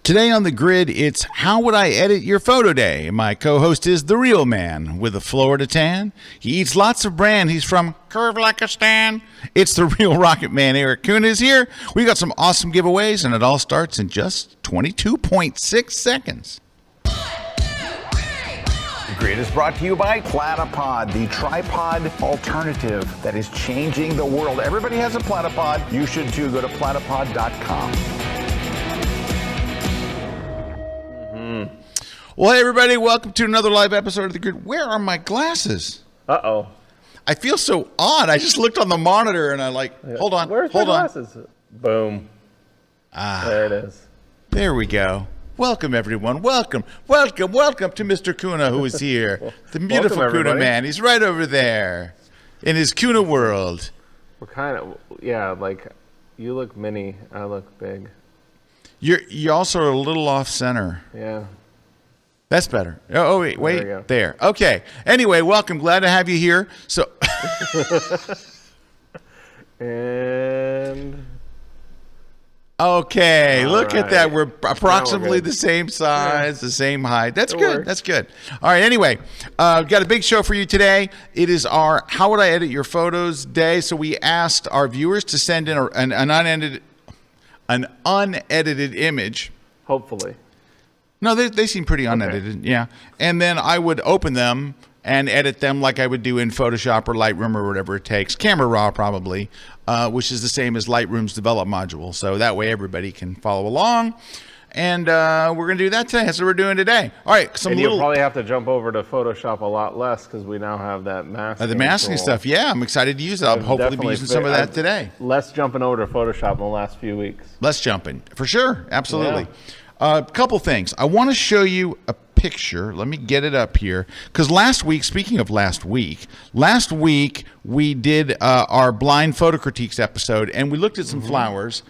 Today on the grid, it's How Would I Edit Your Photo Day? My co-host is the real man with a Florida tan. He eats lots of bran. He's from Curve Like a Stan. It's the real rocket man, Erik. Kuna is here. We got some awesome giveaways, and it all starts in just 22.6 seconds. The grid is brought to you by Platypod, the tripod alternative that is changing the world. Everybody has a Platypod. You should too. Go to platypod.com. Well, hey, everybody. Welcome to another live episode of The Grid. Where are my glasses? Uh-oh. I feel so odd. I just looked on the monitor, and I hold on. Where's hold my on. glasses? Boom. There it is. There we go. Welcome, everyone. Welcome to Mr. Kuna, who is here. The beautiful Kuna everybody. man. He's right over there in his Kuna world. What kind of, like, you look mini, I look big. You're also a little off center. Yeah. That's better. Oh, wait, There we go. there. Okay. Anyway, welcome. Glad to have you here. So, And okay, All look at right. that. We're approximately good. the same size, the same height. That's It good. works. That's good. All right. Anyway, got a big show for you today. It is our How Would I Edit Your Photos Day. So we asked our viewers to send in an unedited image. hopefully. No, they seem pretty unedited, yeah. And then I would open them and edit them like I would do in Photoshop or Lightroom or whatever it takes. Camera Raw probably, which is the same as Lightroom's develop module. So that way everybody can follow along. And we're going to do that today. That's what we're doing today. All right. And you'll probably have to jump over to Photoshop a lot less because we now have that masking. The masking tool. stuff. Yeah, I'm excited to use it. I'll hopefully be using some of that today. Less jumping over to Photoshop in the last few weeks. Less jumping, for sure. Absolutely. Yeah. A couple things. I want to show you a picture. Let me get it up here. Because last week, speaking of last week we did our blind photo critiques episode, and we looked at some flowers.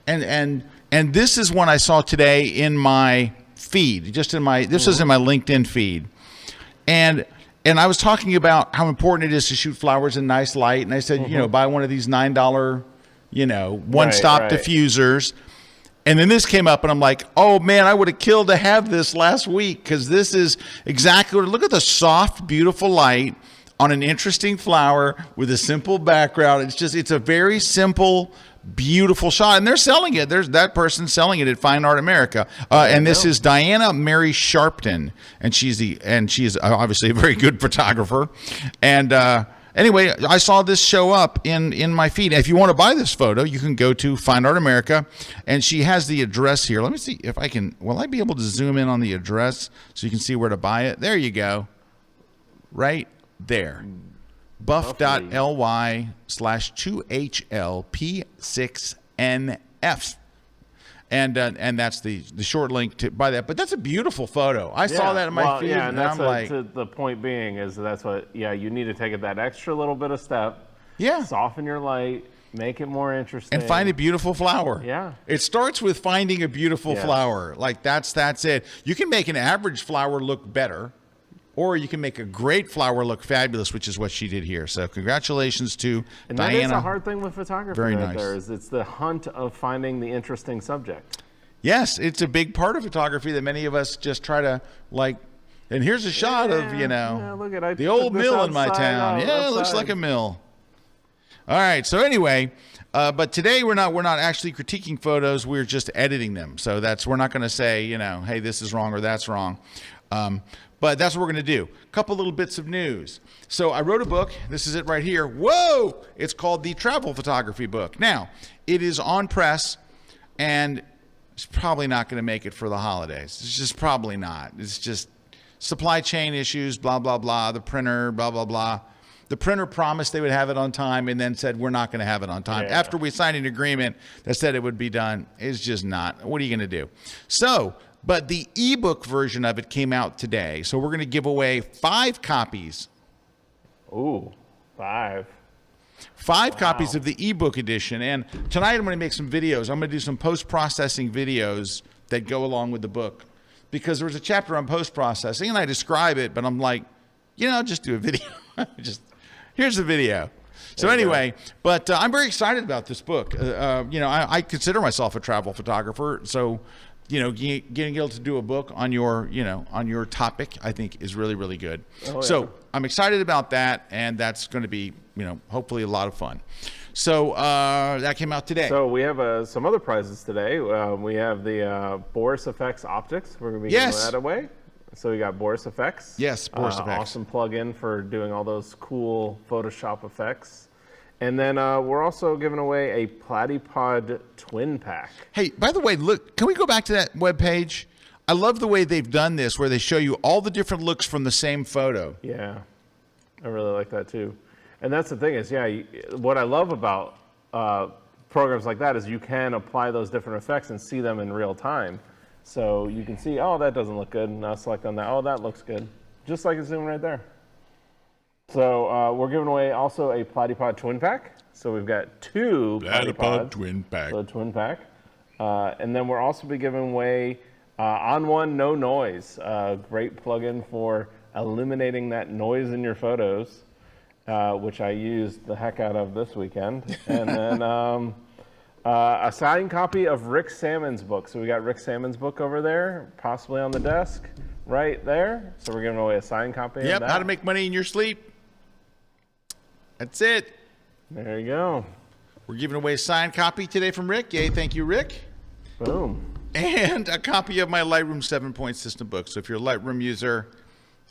And this is one I saw today in my feed, this is in my LinkedIn feed. And I was talking about how important it is to shoot flowers in nice light. And I said, buy one of these $9, one-stop diffusers. And then this came up, and I'm like, oh, man, I would have killed to have this last week because this is exactly what – look at the soft, beautiful light on an interesting flower with a simple background. It's a very simple, beautiful shot, and they're selling it. There's that person selling it at Fine Art America. And this is Diana Mary Sharpton, and she is obviously a very good photographer. And anyway, I saw this show up in my feed. If you want to buy this photo, you can go to Fine Art America, and she has the address here. Let me see if I can. Will I be able to zoom in on the address so you can see where to buy it? There you go. Right there. buff.ly/2HLP6NF. And that's the short link to buy that. But that's a beautiful photo. I saw that in my feed, yeah, and I'm like, the point being is that's what. Yeah, you need to take it that extra little bit of step. yeah, Soften your light, make it more interesting, and find a beautiful flower. Yeah. It starts with finding a beautiful Yeah. flower. Like that's it. You can make an average flower look better, or you can make a great flower look fabulous, which is what she did here. So congratulations to And Diana. that is a hard thing with photography. Very right nice. there is it's the hunt of finding the interesting subject. Yes, it's a big part of photography that many of us just try to like. And here's a shot of look at the old took this mill in my outside town. out, Yeah, it looks outside. like a mill. All right. So anyway, but today we're not actually critiquing photos. We're just editing them. So we're not going to say hey, this is wrong or that's wrong. But that's what we're going to do. A couple little bits of news. So I wrote a book. This is it right here. Whoa! It's called the Travel Photography Book. Now it is on press, and it's probably not going to make it for the holidays. It's just probably not. It's just supply chain issues, blah, blah, blah. The printer, blah, blah, blah. The printer promised they would have it on time and then said, we're not going to have it on time. Yeah. After we signed an agreement that said it would be done, it's just not. What are you going to do? So, but the ebook version of it came out today. So we're going to give away 5 copies. Ooh, 5. 5 copies of the ebook edition. And tonight I'm going to make some videos. I'm going to do some post-processing videos that go along with the book. Because there's a chapter on post-processing, and I describe it, but I'm like, just do a video. Here's the video. So anyway, but I'm very excited about this book. I consider myself a travel photographer. So getting able to do a book on your, on your topic, I think is really, really good. Oh, so yeah. I'm excited about that, and that's going to be, hopefully a lot of fun. So that came out today. So we have some other prizes today. We have the Boris Effects Optics. We're going to be giving that away. So we got Boris Effects. Yes, Boris Effects. Awesome plug-in for doing all those cool Photoshop effects. And then we're also giving away a Platypod twin pack. Hey, by the way, look, can we go back to that webpage? I love the way they've done this, where they show you all the different looks from the same photo. Yeah, I really like that too. And that's the thing is, what I love about programs like that is you can apply those different effects and see them in real time. So you can see, oh, that doesn't look good. And I'll select on that. Oh, that looks good. Just like it's doing right there. So we're giving away also a Platypod twin pack. So we've got two Platypod twin pack. So twin pack. And then we'll also be giving away On One No Noise. Great plugin for eliminating that noise in your photos, which I used the heck out of this weekend. And then a signed copy of Rick Salmon's book. So we got Rick Salmon's book over there, possibly on the desk right there. So we're giving away a signed copy of that. How to make money in your sleep. That's it. There you go. We're giving away a signed copy today from Rick. Yay, thank you, Rick. Boom. And a copy of my Lightroom 7-point system book. So if you're a Lightroom user,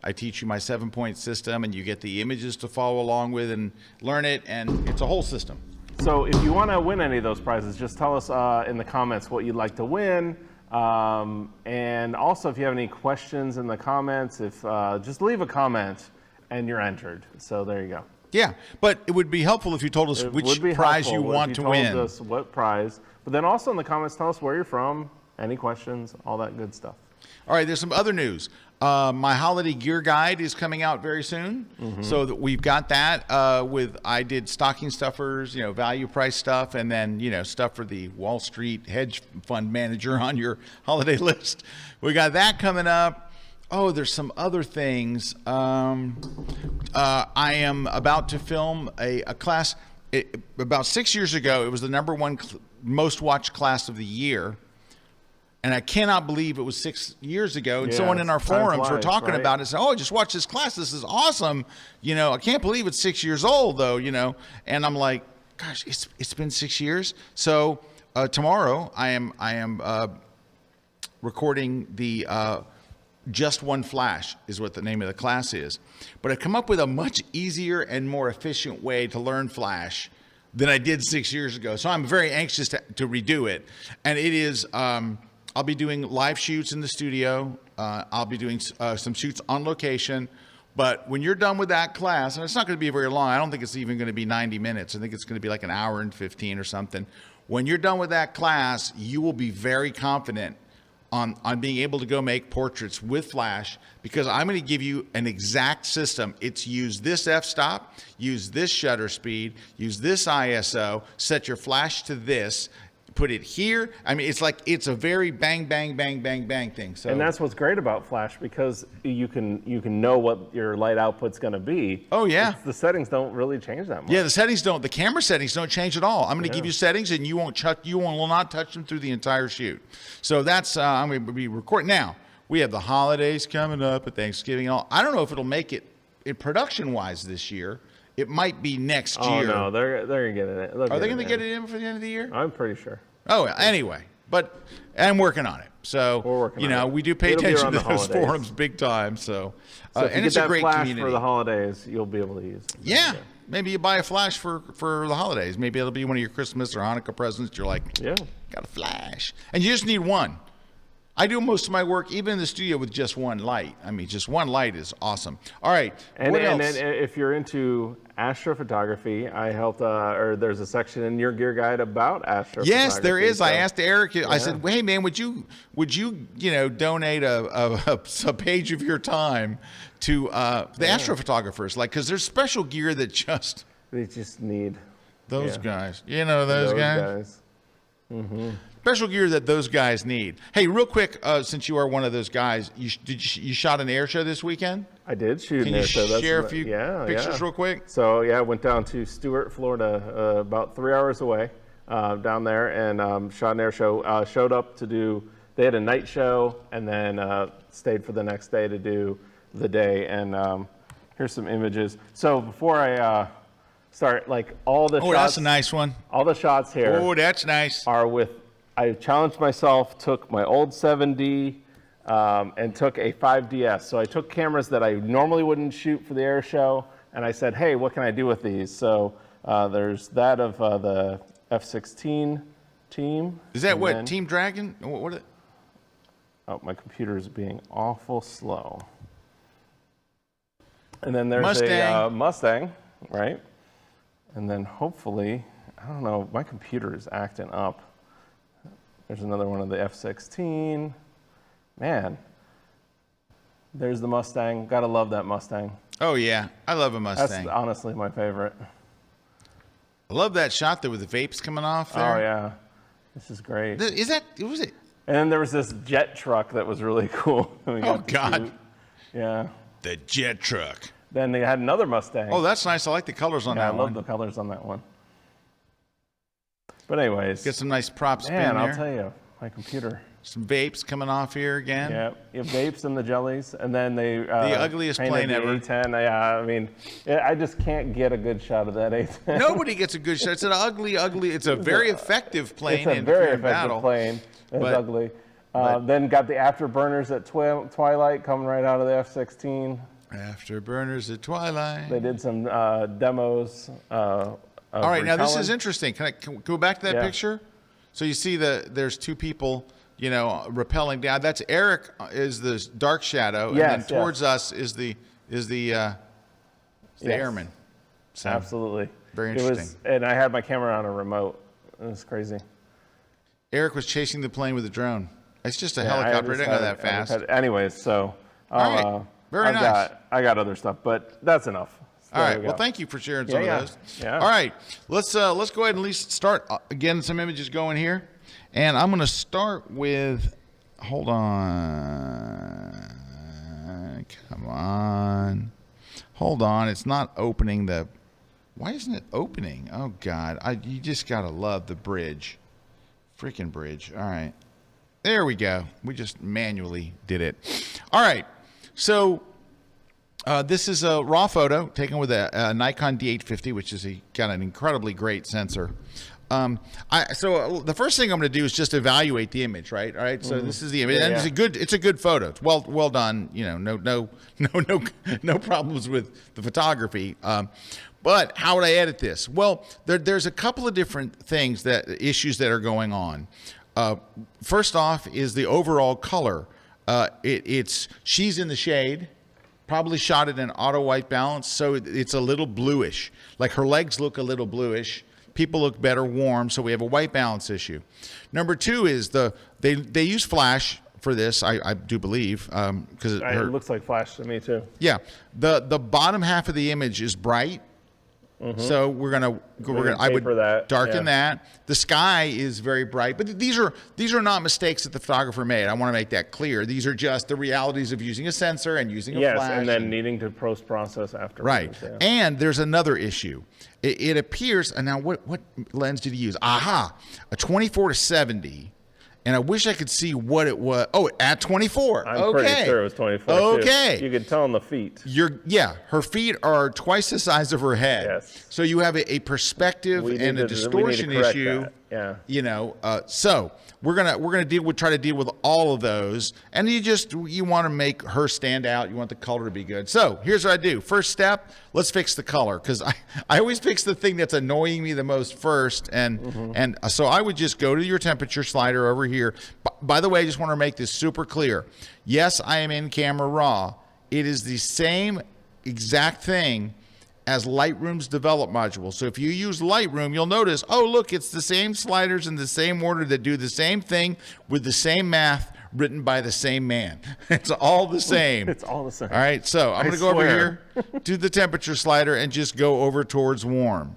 I teach you my 7-point system, and you get the images to follow along with and learn it, and it's a whole system. So if you want to win any of those prizes, just tell us in the comments what you'd like to win. And also, if you have any questions in the comments, just leave a comment and you're entered. So there you go. Yeah, but it would be helpful if you told us which prize you want to win. Told us what prize. But then also in the comments, tell us where you're from, any questions, all that good stuff. All right, there's some other news. My holiday gear guide is coming out very soon. Mm-hmm. So that we've got that I did stocking stuffers, value price stuff, and then, stuff for the Wall Street hedge fund manager on your holiday list. We got that coming up. Oh, there's some other things. I am about to film a class. About 6 years ago, it was the #1 most watched class of the year. And I cannot believe it was 6 years ago. And someone in our forums were talking about it. Said, "Oh, just watch this class. This is awesome. I can't believe it's 6 years old, though. And I'm like, gosh, it's been 6 years. So tomorrow I am recording the Just One Flash is what the name of the class is. But I come up with a much easier and more efficient way to learn Flash than I did 6 years ago. So I'm very anxious to redo it. And it is. I'll be doing live shoots in the studio. I'll be doing some shoots on location. But when you're done with that class, and it's not going to be very long. I don't think it's even going to be 90 minutes. I think it's going to be like an hour and 15 or something. When you're done with that class, you will be very confident on being able to go make portraits with Flash, because I'm going to give you an exact system. It's use this f-stop, use this shutter speed, use this ISO, set your Flash to this, put it here. I mean, it's a very bang, bang, bang, bang, bang thing. So, and that's what's great about Flash, because you can know what your light output's going to be. Oh yeah, the settings don't really change that much. Yeah, the camera settings don't change at all. I'm going to give you settings, and you will not touch them through the entire shoot. So that's I'm going to be recording now. We have the holidays coming up, and Thanksgiving and all. I don't know if it'll make it production wise this year. It might be next year. Oh no, they're gonna get it. Are they gonna get it in before the end of the year? I'm pretty sure. Oh, anyway, but I'm working on it. So we're working on it. We do pay attention to those forums big time. So and it's a great Flash community for the holidays. You'll be able to use it. Yeah, maybe you buy a Flash for the holidays. Maybe it'll be one of your Christmas or Hanukkah presents. You're like, got a Flash, and you just need one. I do most of my work, even in the studio, with just one light. I mean, just one light is awesome. All right, what else? And if you're into astrophotography, I helped, or there's a section in your gear guide about astrophotography. Yes, there is. So, I asked Erik. I said, "Hey, man, would you donate a page of your time to the astrophotographers? Because there's special gear that they just need those guys. Those guys. Mm-hmm. Special gear that those guys need. Hey, real quick, since you are one of those guys, you shot an air show this weekend? I did shoot an air show. Can you share a few pictures real quick? So, I went down to Stuart, Florida, about 3 hours away down there, and shot an air show. Showed up to do they had a night show and then stayed for the next day to do the day. And here's some images. So before I start, like all the shots. Oh, that's a nice one. All the shots here. Oh, that's nice. Are with, I challenged myself, took my old 7D and took a 5DS. So I took cameras that I normally wouldn't shoot for the air show, and I said, hey, what can I do with these? So there's that of the F-16 team. Is that what, Team Dragon? What? Oh, my computer is being awful slow. And then there's Mustang. a Mustang, right? And then hopefully, I don't know, my computer is acting up. There's another one of the F-16. Man, there's the Mustang. Gotta love that Mustang. Oh, yeah. I love a Mustang. That's honestly my favorite. I love that shot there with the vapes coming off there. Oh, yeah. This is great. Is that, was it? And then there was this jet truck that was really cool. Oh, God. Yeah. The jet truck. Then they had another Mustang. Oh, that's nice. I like the colors on that one. I love the colors on that one. But anyways. Get some nice props in there. there. I'll tell you, my computer. Some vapes coming off here again. Yeah, you have vapes and the jellies. And then they the ugliest plane the ever. A10. Yeah, I mean, I just can't get a good shot of that A10. Nobody gets a good shot. It's an ugly, it's a very effective plane. It's a very in effective battle. plane. It's ugly. Then got the afterburners at Twilight coming right out of the F-16. Afterburners at Twilight. They did some demos. All right, now this is repelling. interesting. Can we go back to that picture? So you see there's two people, you know, rappelling down. That's Erik is the dark shadow, and then towards us is the airman. So, absolutely. Very interesting. And I had my camera on a remote. It was crazy. Erik was chasing the plane with a drone. It's just a helicopter. It didn't go that fast. Anyways, so all right. Very nice. I got other stuff, but that's enough. So all right. Well, thank you for sharing some of those. Yeah. All right. Let's go ahead and at least start getting some images going here. And I'm going to start with, hold on. Come on. Hold on. It's not opening the, why isn't it opening? Oh, God. You just got to love the bridge. Freaking bridge. All right. There we go. We just manually did it. All right. So this is a raw photo taken with a Nikon D850, which is got an incredibly great sensor. So the first thing I'm going to do is just evaluate the image, right? All right. So this is the image, and it's a good photo. It's well done. You know, no problems with the photography. But how would I edit this? Well, there's a couple of different issues that are going on. First off is the overall color. She's in the shade, probably shot at an auto white balance, so it's a little bluish. Like her legs look a little bluish. People look better warm, so we have a white balance issue. Number two is they use flash for this, I do believe, because it looks like flash to me too. Yeah, the bottom half of the image is bright. So I would darken that. The sky is very bright, but these are not mistakes that the photographer made. I want to make that clear. These are just the realities of using a sensor and using a flash. Yes, and then needing to post-process afterwards. Right. Yeah. And there's another issue. It appears, and now what lens did he use? Aha, a 24-70. And I wish I could see what it was. Oh, at 24. I'm pretty sure it was 24. Okay. Too. You could tell in the feet. Her feet are twice the size of her head. Yes. So you have a perspective and a distortion issue. That. Yeah. You know, so we're gonna try to deal with all of those, and you want to make her stand out. You want the color to be good. So here's what I do. First step, let's fix the color, because I always fix the thing that's annoying me the most first, and so I would just go to your temperature slider over here. By the way, I just want to make this super clear. Yes, I am in camera raw. It is the same exact thing as Lightroom's develop module. So if you use Lightroom, you'll notice, oh, look, it's the same sliders in the same order that do the same thing with the same math written by the same man. It's all the same. It's all the same. All right, so I'm going to go over here to the temperature slider and just go over towards warm.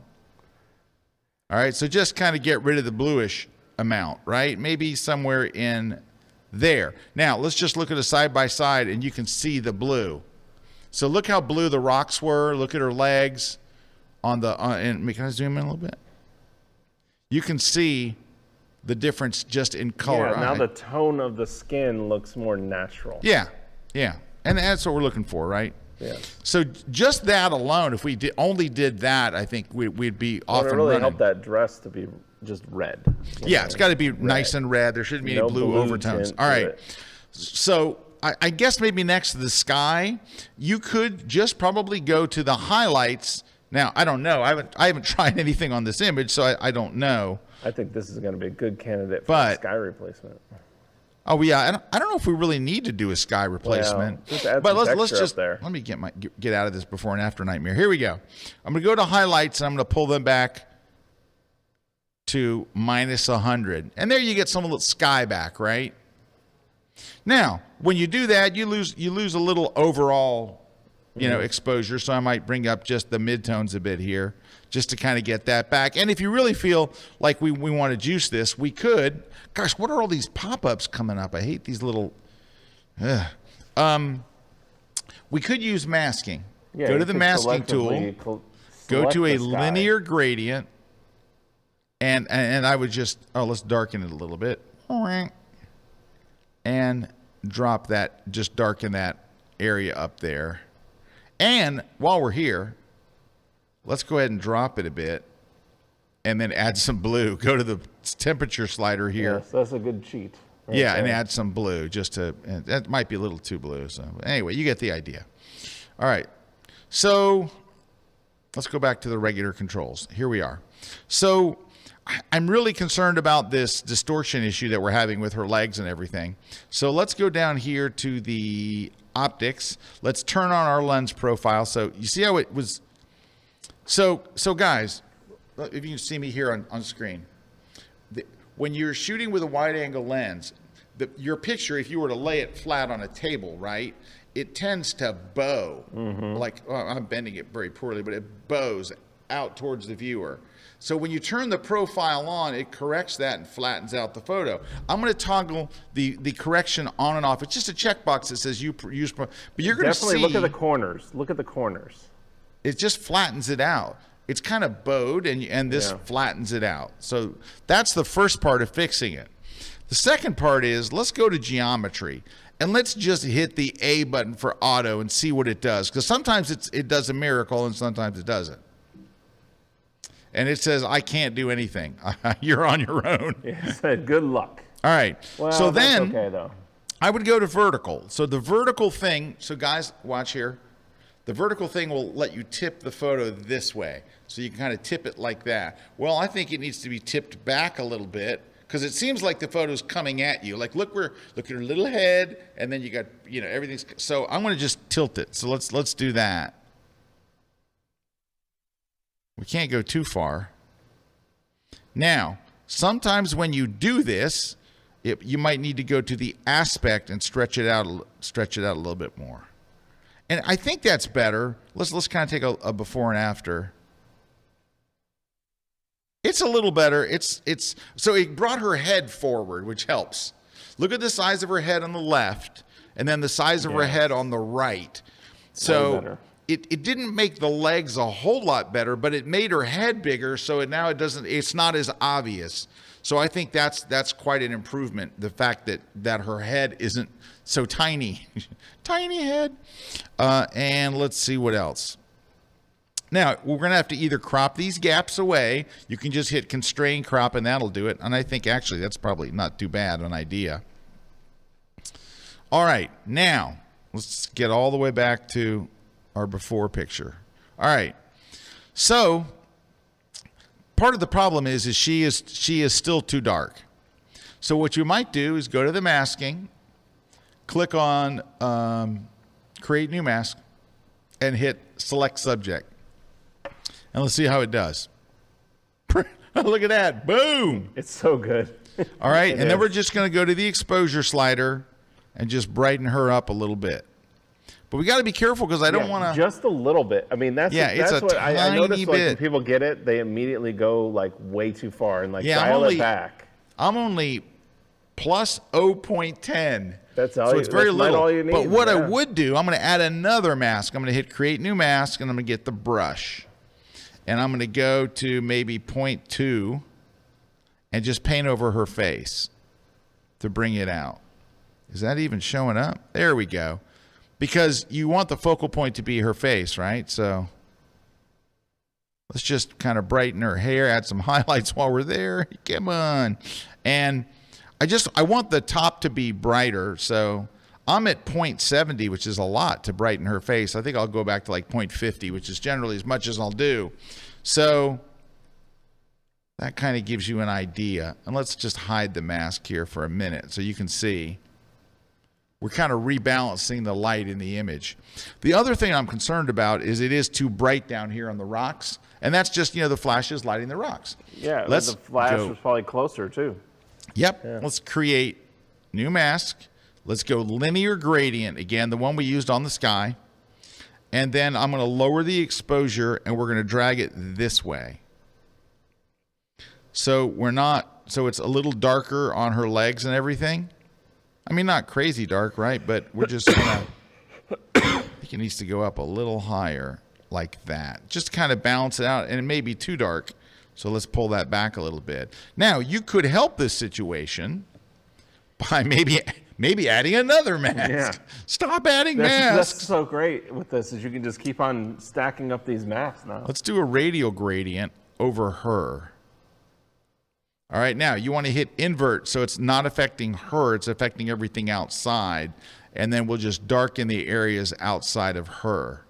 All right, so just kind of get rid of the bluish amount, right? Maybe somewhere in there. Now, let's just look at a side-by-side, and you can see the blue. So look how blue the rocks were. Look at her legs and can I zoom in a little bit? You can see the difference just in color. Yeah, now the tone of the skin looks more natural. Yeah, and that's what we're looking for, right? Yes. So just that alone, if we only did that, I think we'd be off and running. It really running. helped that dress to be just red. Yeah, it's got to be nice and red. There shouldn't be any blue overtones. All right. So I guess maybe next to the sky, you could just probably go to the highlights. Now, I don't know. I haven't tried anything on this image, so I don't know. I think this is going to be a good candidate for a sky replacement. Oh yeah, I don't know if we really need to do a sky replacement. Well, but let's just let me get out of this before and after nightmare. Here we go. I'm going to go to highlights and I'm going to pull them back to -100, and there you get some little sky back, right? Now, when you do that, you lose a little overall, exposure. So I might bring up just the midtones a bit here, just to kind of get that back. And if you really feel like we want to juice this, we could. Gosh, what are all these pop-ups coming up? I hate these little. We could use masking. Yeah, go to the masking tool. Go to a linear gradient, and I would just let's darken it a little bit, and drop that. Just darken that area up there. And while we're here, let's go ahead and drop it a bit and then add some blue. Go to the temperature slider here. Yes, that's a good cheat. Yeah, and add some blue and that might be a little too blue. So anyway, you get the idea. All right. So let's go back to the regular controls. Here we are. So I'm really concerned about this distortion issue that we're having with her legs and everything. So let's go down here to the optics. Let's turn on our lens profile. So you see how it was. So guys, if you can see me here on screen, when you're shooting with a wide angle lens, your picture, if you were to lay it flat on a table, right, it tends to bow. I'm bending it very poorly, but it bows out towards the viewer. So when you turn the profile on, it corrects that and flattens out the photo. I'm going to toggle the correction on and off. It's just a checkbox that says use, but you're going to see. Definitely look at the corners. Look at the corners. It just flattens it out. It's kind of bowed, and this flattens it out. So that's the first part of fixing it. The second part is, let's go to geometry, and let's just hit the A button for auto and see what it does. Because sometimes it does a miracle, and sometimes it doesn't. And it says, I can't do anything. You're on your own. It said, good luck. All right. Well, so that's then okay, though. I would go to vertical. So the vertical thing, so guys, watch here. The vertical thing will let you tip the photo this way. So you can kind of tip it like that. Well, I think it needs to be tipped back a little bit because it seems like the photo's coming at you. Like, look at her little head, and then you got, everything's. So I'm going to just tilt it. So let's do that. We can't go too far. Now, sometimes when you do this, you might need to go to the aspect and stretch it out a little bit more. And I think that's better. Let's kind of take a before and after. It's a little better. So it brought her head forward, which helps. Look at the size of her head on the left, and then the size of her head on the right. So it didn't make the legs a whole lot better, but it made her head bigger, so now it's not as obvious. So I think that's quite an improvement, the fact that her head isn't so tiny. Tiny head. And let's see what else. Now, we're going to have to either crop these gaps away. You can just hit constrain crop, and that'll do it. And I think, actually, that's probably not too bad an idea. All right. Now, let's get all the way back to our before picture. All right. So part of the problem is she is still too dark. So what you might do is go to the masking, click on create new mask, and hit select subject. And let's see how it does. Look at that. Boom. It's so good. All right. And then we're just going to go to the exposure slider and just brighten her up a little bit. But we got to be careful because I don't want to. Just a little bit. I mean, that's what I noticed. Like, when people get it, they immediately go like way too far and dial it back. I'm only plus 0.10. That's all. So it's very little. All you need. But what I would do, I'm going to add another mask. I'm going to hit create new mask, and I'm going to get the brush, and I'm going to go to maybe 0.2, and just paint over her face to bring it out. Is that even showing up? There we go. Because you want the focal point to be her face, right? So let's just kind of brighten her hair, add some highlights while we're there. Come on. And I want the top to be brighter. So I'm at 0.70, which is a lot to brighten her face. I think I'll go back to like 0.50, which is generally as much as I'll do. So that kind of gives you an idea. And let's just hide the mask here for a minute so you can see. We're kind of rebalancing the light in the image. The other thing I'm concerned about is it is too bright down here on the rocks. And that's just, the flash is lighting the rocks. Yeah, the flash was probably closer too. Yep. Yeah. Let's create new mask. Let's go linear gradient. Again, the one we used on the sky. And then I'm going to lower the exposure and we're going to drag it this way. So it's a little darker on her legs and everything. I mean, not crazy dark, right? But we're just going to, I think it needs to go up a little higher like that. Just kind of balance it out. And it may be too dark. So let's pull that back a little bit. Now, you could help this situation by maybe adding another mask. Yeah. Stop adding masks. That's so great with this is you can just keep on stacking up these masks now. Let's do a radial gradient over her. All right, now you want to hit invert so it's not affecting her, it's affecting everything outside. And then we'll just darken the areas outside of her.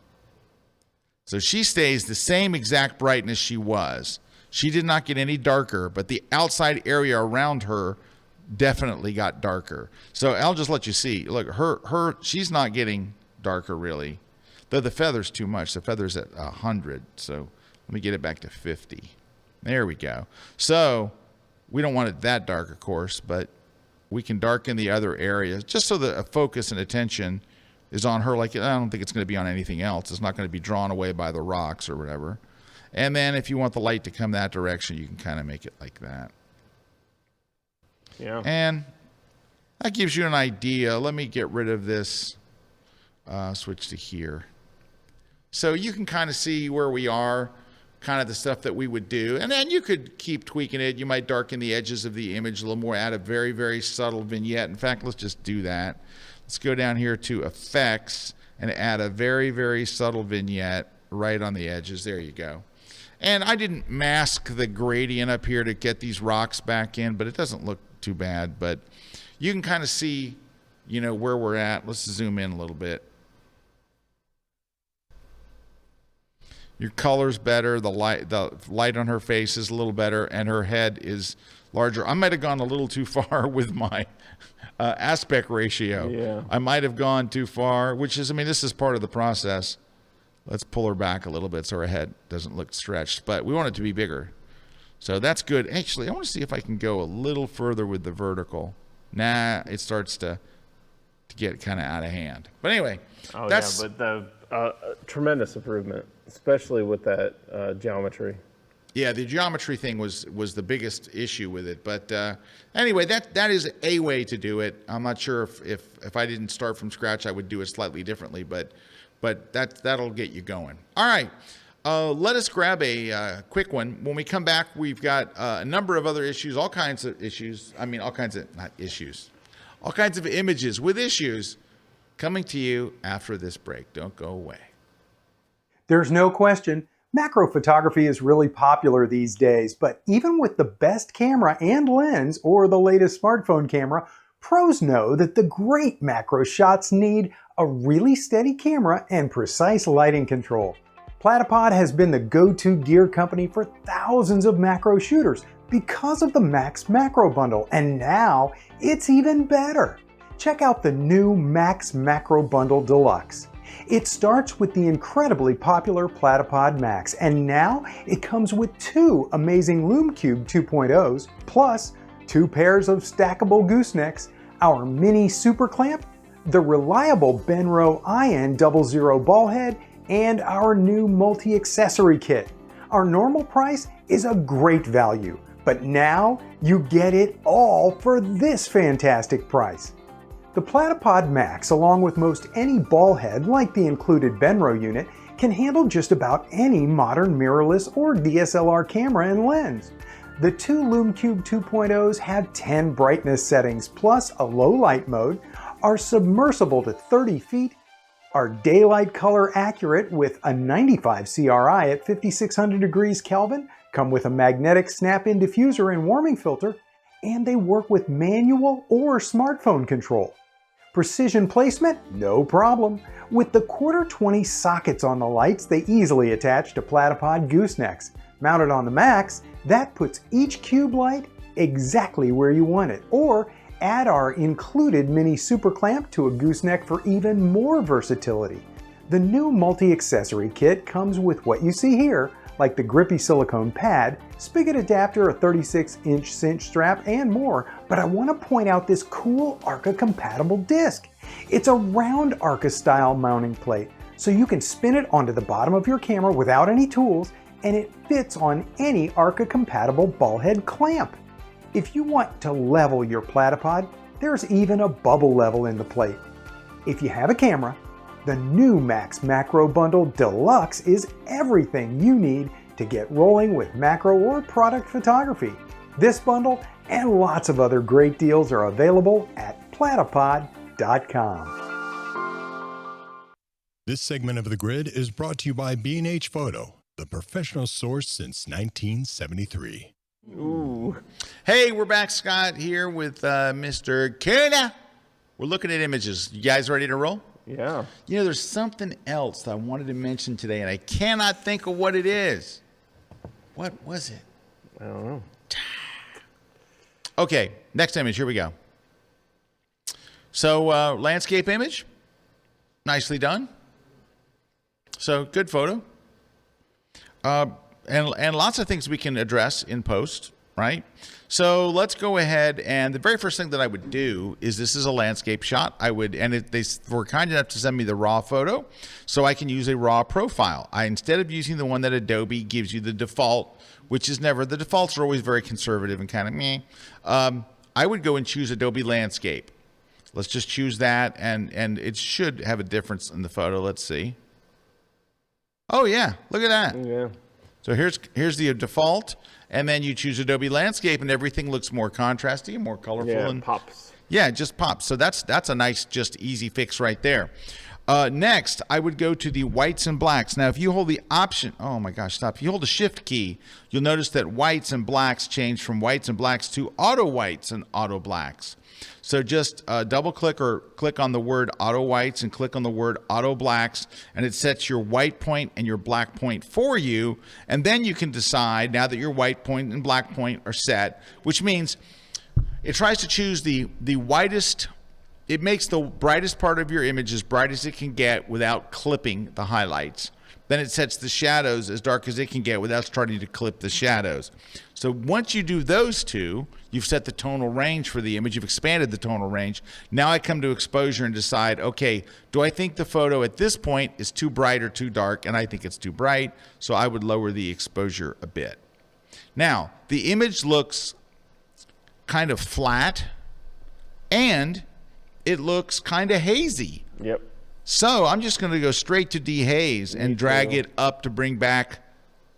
So she stays the same exact brightness she was. She did not get any darker, but the outside area around her definitely got darker. So I'll just let you see. Look, she's not getting darker really. Though the feather's too much. The feather's at 100. So let me get it back to 50. There we go. So we don't want it that dark, of course, but we can darken the other areas just so that a focus and attention is on her. Like, I don't think it's going to be on anything else. It's not going to be drawn away by the rocks or whatever. And then if you want the light to come that direction, you can kind of make it like that. Yeah. And that gives you an idea. Let me get rid of this. Switch to here. So you can kind of see where we are, kind of the stuff that we would do. And then you could keep tweaking it. You might darken the edges of the image a little more, add a very, very subtle vignette. In fact, let's just do that. Let's go down here to effects and add a very, very subtle vignette right on the edges. There you go. And I didn't mask the gradient up here to get these rocks back in, but it doesn't look too bad. But you can kind of see, where we're at. Let's zoom in a little bit. Your color's better. The light on her face is a little better, and her head is larger. I might have gone a little too far with my aspect ratio. Yeah. I might have gone too far, this is part of the process. Let's pull her back a little bit so her head doesn't look stretched, but we want it to be bigger. So that's good. Actually, I want to see if I can go a little further with the vertical. Nah, it starts to get kind of out of hand. But anyway, but the tremendous improvement, especially with that geometry. Yeah, the geometry thing was the biggest issue with it. But anyway, that is a way to do it. I'm not sure if I didn't start from scratch, I would do it slightly differently. But that'll get you going. All right. Let us grab a quick one. When we come back, we've got a number of other issues, all kinds of images with issues coming to you after this break. Don't go away. There's no question, macro photography is really popular these days, but even with the best camera and lens or the latest smartphone camera, pros know that the great macro shots need a really steady camera and precise lighting control. Platypod has been the go-to gear company for thousands of macro shooters because of the Max Macro Bundle, and now it's even better. Check out the new Max Macro Bundle Deluxe. It starts with the incredibly popular Platypod Max, and now it comes with two amazing LumeCube 2.0s, plus 2 pairs of stackable goosenecks, our mini super clamp, the reliable Benro IN00 ball head, and our new multi-accessory kit. Our normal price is a great value, but now you get it all for this fantastic price. The Platypod Max, along with most any ball head like the included Benro unit, can handle just about any modern mirrorless or DSLR camera and lens. The two LumeCube 2.0s have 10 brightness settings, plus a low light mode, are submersible to 30 feet, are daylight color accurate with a 95 CRI at 5600 degrees Kelvin, come with a magnetic snap-in diffuser and warming filter, and they work with manual or smartphone control. Precision placement? No problem. With the 1/4-20 sockets on the lights, they easily attach to Platypod goosenecks. Mounted on the Max, that puts each cube light exactly where you want it. Or add our included mini super clamp to a gooseneck for even more versatility. The new multi-accessory kit comes with what you see here, like the grippy silicone pad, spigot adapter, a 36-inch cinch strap, and more, but I want to point out this cool ARCA-compatible disc. It's a round ARCA-style mounting plate, so you can spin it onto the bottom of your camera without any tools, and it fits on any ARCA-compatible ball head clamp. If you want to level your Platypod, there's even a bubble level in the plate. If you have a camera, the new Max Macro Bundle Deluxe is everything you need to get rolling with macro or product photography. This bundle and lots of other great deals are available at platypod.com. This segment of The Grid is brought to you by B&H Photo, the professional source since 1973. Ooh. Hey, we're back, Scott, here with Mr. Kuna. We're looking at images. You guys ready to roll? Yeah. You know, there's something else that I wanted to mention today, and I cannot think of what it is. What was it? I don't know. Okay, next image. Here we go. So, landscape image. Nicely done. So, good photo. And lots of things we can address in post, right? So let's go ahead, and the very first thing that I would do is, this is a landscape shot. They were kind enough to send me the raw photo, so I can use a raw profile. Instead of using the one that Adobe gives you, the default, which is never, the defaults are always very conservative and kind of meh. I would go and choose Adobe Landscape. Let's just choose that, and it should have a difference in the photo. Let's see. Oh yeah, look at that. Yeah. So here's the default, and then you choose Adobe Landscape, and everything looks more contrasty and more colorful. Yeah, and pops. Yeah, it just pops. So that's a nice, just easy fix right there. Next, I would go to the whites and blacks. Now, if you hold the option, oh my gosh, stop. If you hold the shift key, you'll notice that whites and blacks change from whites and blacks to auto whites and auto blacks. So just double click or click on the word auto whites and click on the word auto blacks, and it sets your white point and your black point for you. And then you can decide, now that your white point and black point are set, which means it tries to choose the whitest. It makes the brightest part of your image as bright as it can get without clipping the highlights. Then it sets the shadows as dark as it can get without starting to clip the shadows. So once you do those two, you've set the tonal range for the image. You've expanded the tonal range. Now I come to exposure and decide, okay, do I think the photo at this point is too bright or too dark? And I think it's too bright, so I would lower the exposure a bit. Now, the image looks kind of flat, and it looks kind of hazy. Yep. So I'm just going to go straight to dehaze and drag it up to bring back.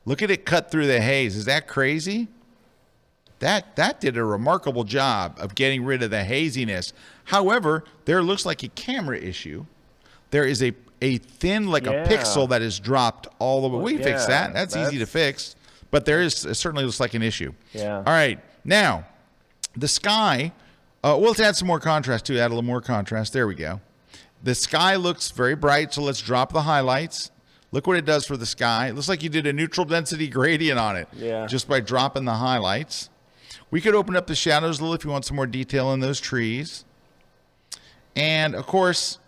Look at it cut through the haze. Is that crazy? That did a remarkable job of getting rid of the haziness. However, there looks like a camera issue. There is a thin, like a pixel that is dropped all the way. We fixed that. That's easy to fix. But there is, it certainly looks like an issue. Yeah. All right. Now, the sky, let's add some more contrast too. Add a little more contrast. There we go. The sky looks very bright, so let's drop the highlights. Look what it does for the sky. It looks like you did a neutral density gradient on it, just by dropping the highlights. We could open up the shadows a little if you want some more detail in those trees. And, of course,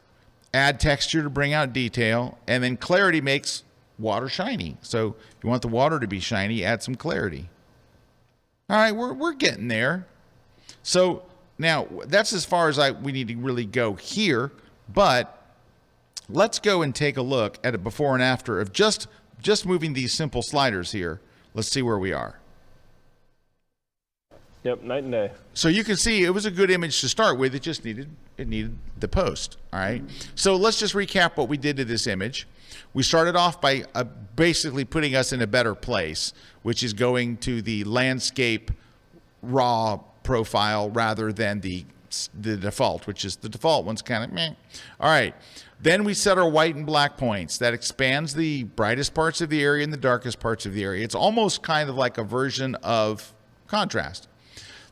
add texture to bring out detail. And then clarity makes water shiny. So if you want the water to be shiny, add some clarity. All right, we're getting there. So now that's as far as we need to really go here. But let's go and take a look at a before and after of just moving these simple sliders here. Let's see where we are. Yep, night and day. So you can see it was a good image to start with. It just needed the post. All right. So let's just recap what we did to this image. We started off by basically putting us in a better place, which is going to the landscape raw profile rather than the default, which is the default one's kind of meh. All right. Then we set our white and black points. That expands the brightest parts of the area and the darkest parts of the area. It's almost kind of like a version of contrast.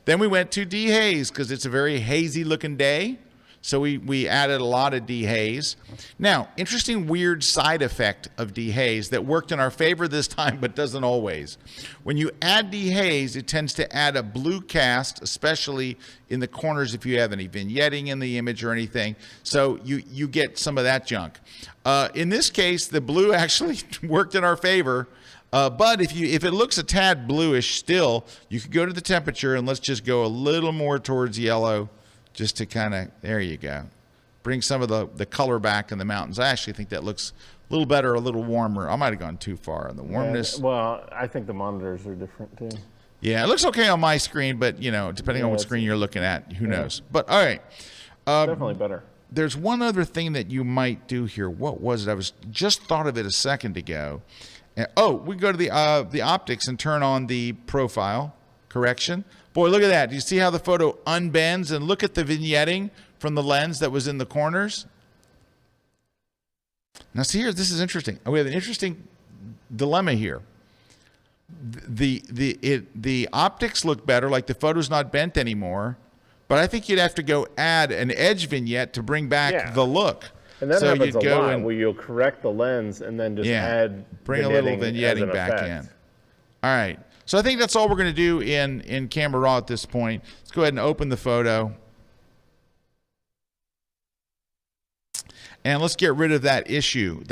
Then we went to dehaze because it's a very hazy looking day. So we added a lot of dehaze. Now, interesting weird side effect of dehaze that worked in our favor this time but doesn't always. When you add dehaze, it tends to add a blue cast, especially in the corners if you have any vignetting in the image or anything. So you get some of that junk. In this case, the blue actually worked in our favor. But if it looks a tad bluish still, you could go to the temperature and let's just go a little more towards yellow. Just to kind of, there you go. Bring some of the color back in the mountains. I actually think that looks a little better, a little warmer. I might have gone too far on the warmness. Well, I think the monitors are different too. Yeah, it looks okay on my screen, but depending on what screen you're looking at, who knows. But all right. Definitely better. There's one other thing that you might do here. What was it? I was just thought of it a second ago. And, we go to the optics and turn on the profile correction. Boy, look at that. Do you see how the photo unbends? And look at the vignetting from the lens that was in the corners. Now, see here, this is interesting. We have an interesting dilemma here. The optics look better, like the photo's not bent anymore. But I think you'd have to go add an edge vignette to bring back the look. And that happens a lot, where you'll correct the lens and then just add bring a little vignetting back in. All right. So I think that's all we're going to do in Camera Raw at this point. Let's go ahead and open the photo. And let's get rid of that issue,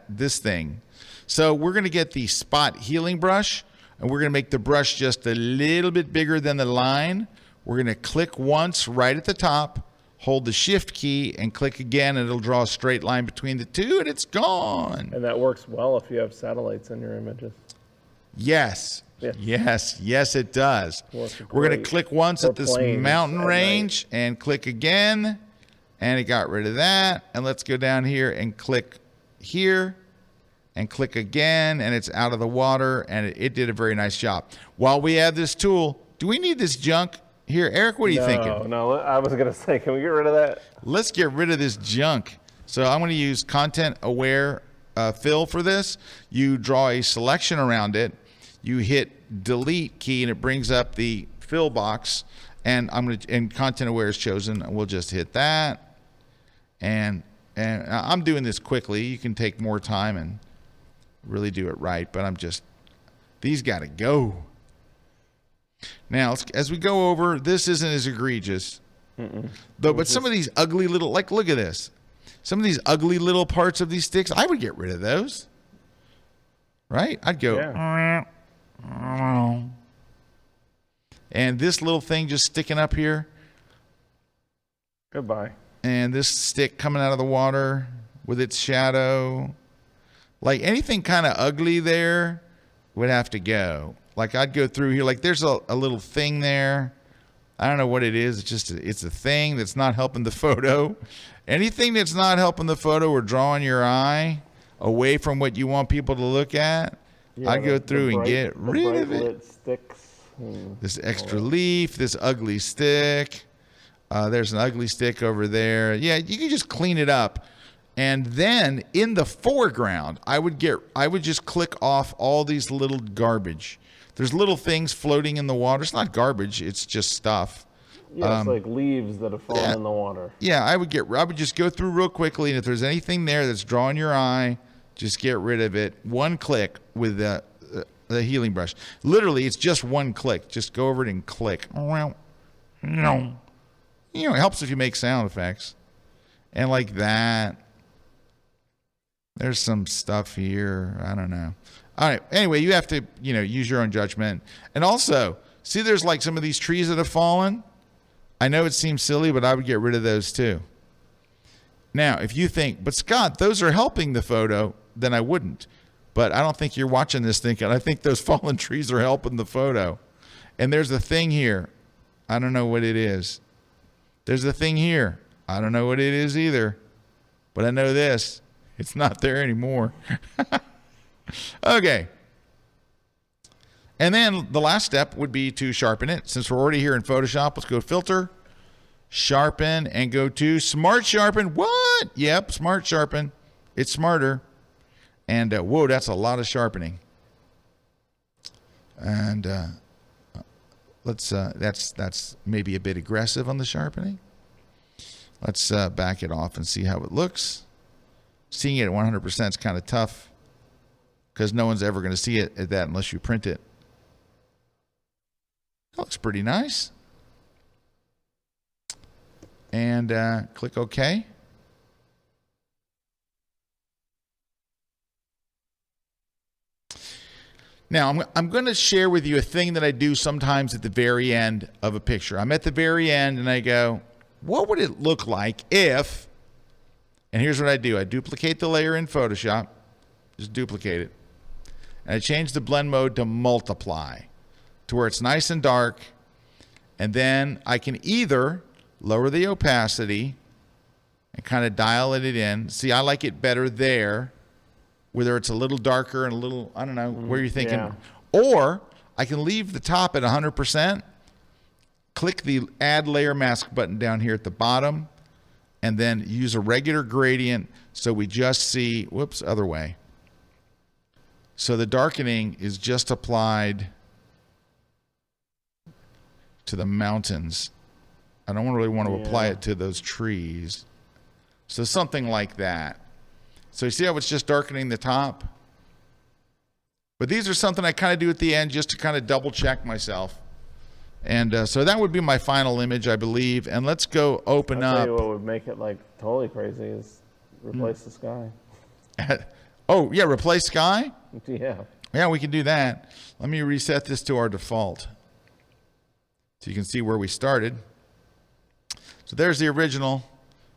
this thing. So we're going to get the spot healing brush, and we're going to make the brush just a little bit bigger than the line. We're going to click once right at the top, hold the shift key, and click again, and it'll draw a straight line between the two, and it's gone. And that works well if you have satellites in your images. Yes. Yeah. Yes, it does. We're going to click once at this mountain range and click again, and it got rid of that. And let's go down here and click here and click again, and it's out of the water, and it did a very nice job. While we have this tool, do we need this junk here? Eric, what are you thinking? No, I was going to say, can we get rid of that? Let's get rid of this junk. So I'm going to use content aware fill for this. You draw a selection around it. You hit delete key and it brings up the fill box, and and content aware is chosen. We'll just hit that, and I'm doing this quickly. You can take more time and really do it right, but these got to go. Now, as we go over, this isn't as egregious, though. But some of these ugly little, look at this. Some of these ugly little parts of these sticks, I would get rid of those. Right? I'd go. Yeah. And this little thing just sticking up here. Goodbye. And this stick coming out of the water with its shadow. Like anything kind of ugly there would have to go. Like I'd go through here. Like there's a little thing there. I don't know what it is. It's a thing that's not helping the photo. Anything that's not helping the photo or drawing your eye away from what you want people to look at, I go through and get rid of it. Sticks. This extra leaf, this ugly stick. There's an ugly stick over there. Yeah, you can just clean it up. And then in the foreground, I would just click off all these little garbage. There's little things floating in the water. It's not garbage. It's just stuff. Yeah, it's like leaves that have fallen in the water. Yeah, I would just go through real quickly, and if there's anything there that's drawing your eye, just get rid of it. One click with the healing brush. Literally, it's just one click. Just go over it and click. It helps if you make sound effects. And like that. There's some stuff here. I don't know. All right. Anyway, you have to, use your own judgment. And also, see there's like some of these trees that have fallen? I know it seems silly, but I would get rid of those too. Now, if you think, but Scott, those are helping the photo, then I wouldn't. But I don't think you're watching this thinking, I think those fallen trees are helping the photo. And there's a thing here. I don't know what it is. There's a thing here. I don't know what it is either. But I know this. It's not there anymore. Okay. And then the last step would be to sharpen it. Since we're already here in Photoshop, let's go Filter, Sharpen, and go to Smart Sharpen. What? Yep, Smart Sharpen. It's smarter. And whoa, that's a lot of sharpening. And that's maybe a bit aggressive on the sharpening. Let's back it off and see how it looks. Seeing it at 100% is kind of tough because no one's ever going to see it at that unless you print it. That looks pretty nice. And click OK. Now, I'm going to share with you a thing that I do sometimes at the very end of a picture. I'm at the very end and I go, what would it look like if, and here's what I do. I duplicate the layer in Photoshop, just duplicate it, and I change the blend mode to multiply to where it's nice and dark, and then I can either lower the opacity and kind of dial it in. See, I like it better there, whether it's a little darker and a little, I don't know, where you're thinking. Yeah. Or I can leave the top at 100%, click the Add Layer Mask button down here at the bottom, and then use a regular gradient so we just see, whoops, other way. So the darkening is just applied to the mountains. I don't really want to apply it to those trees. So something like that. So you see how it's just darkening the top? But these are something I kind of do at the end just to kind of double check myself. And so that would be my final image, I believe. And let's go open I'll up. tell you what would make it like totally crazy is replace the sky. Oh, yeah, replace sky? Yeah. Yeah, we can do that. Let me reset this to our default so you can see where we started. So there's the original,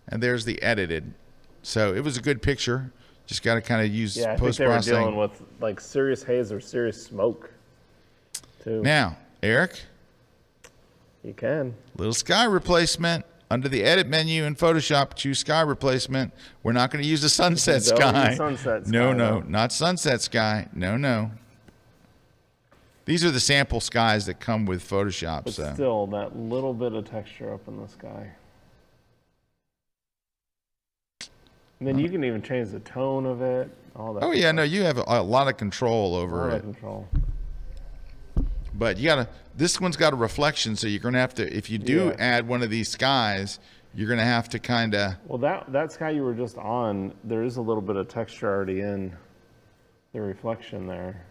and there's the edited. So it was a good picture. Just got to kind of use Yeah, I think they were post-processing. dealing with like serious haze or serious smoke, too. Now, Eric, You can. little sky replacement. Under the edit menu in Photoshop, choose sky replacement. We're not going to use the sunset Don't sky. use sunset sky, No, though. not sunset sky. No. These are the sample skies that come with Photoshop. But So still, that little bit of texture up in the sky. And then you can even change the tone of it. All that. oh yeah, no, you have a lot of control over Out of it. control. But you gotta. This one's got a reflection, so you're gonna have to. If you do Yeah. add one of these skies, you're gonna have to kind of. Well, that sky you were just on, there is a little bit of texture already in the reflection there.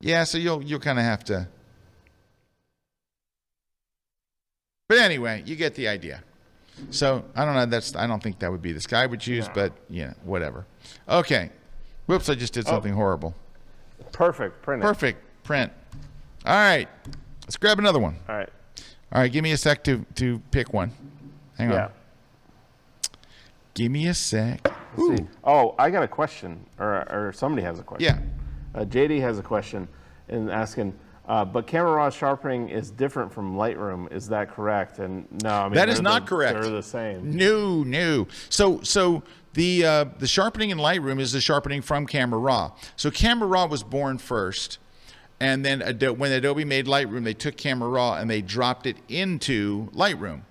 Yeah, so you'll kind of have to. But anyway, you get the idea. So I don't know. I don't think that would be the sky I would choose, No. but yeah, whatever. Okay. Whoops! I just did something horrible. Perfect. Print it. Perfect. Print. All right. Let's grab another one. All right. All right. Give me a sec to pick one. Hang Yeah. on. Give me a sec. See. Oh, I got a question, or somebody has a question. Yeah. JD has a question and asking, but camera raw sharpening is different from Lightroom. Is that correct? And no, I mean That is they're not correct. They're the same. No. So the sharpening in Lightroom is the sharpening from Camera Raw. So Camera Raw was born first, and then when Adobe made Lightroom, they took Camera Raw and they dropped it into Lightroom.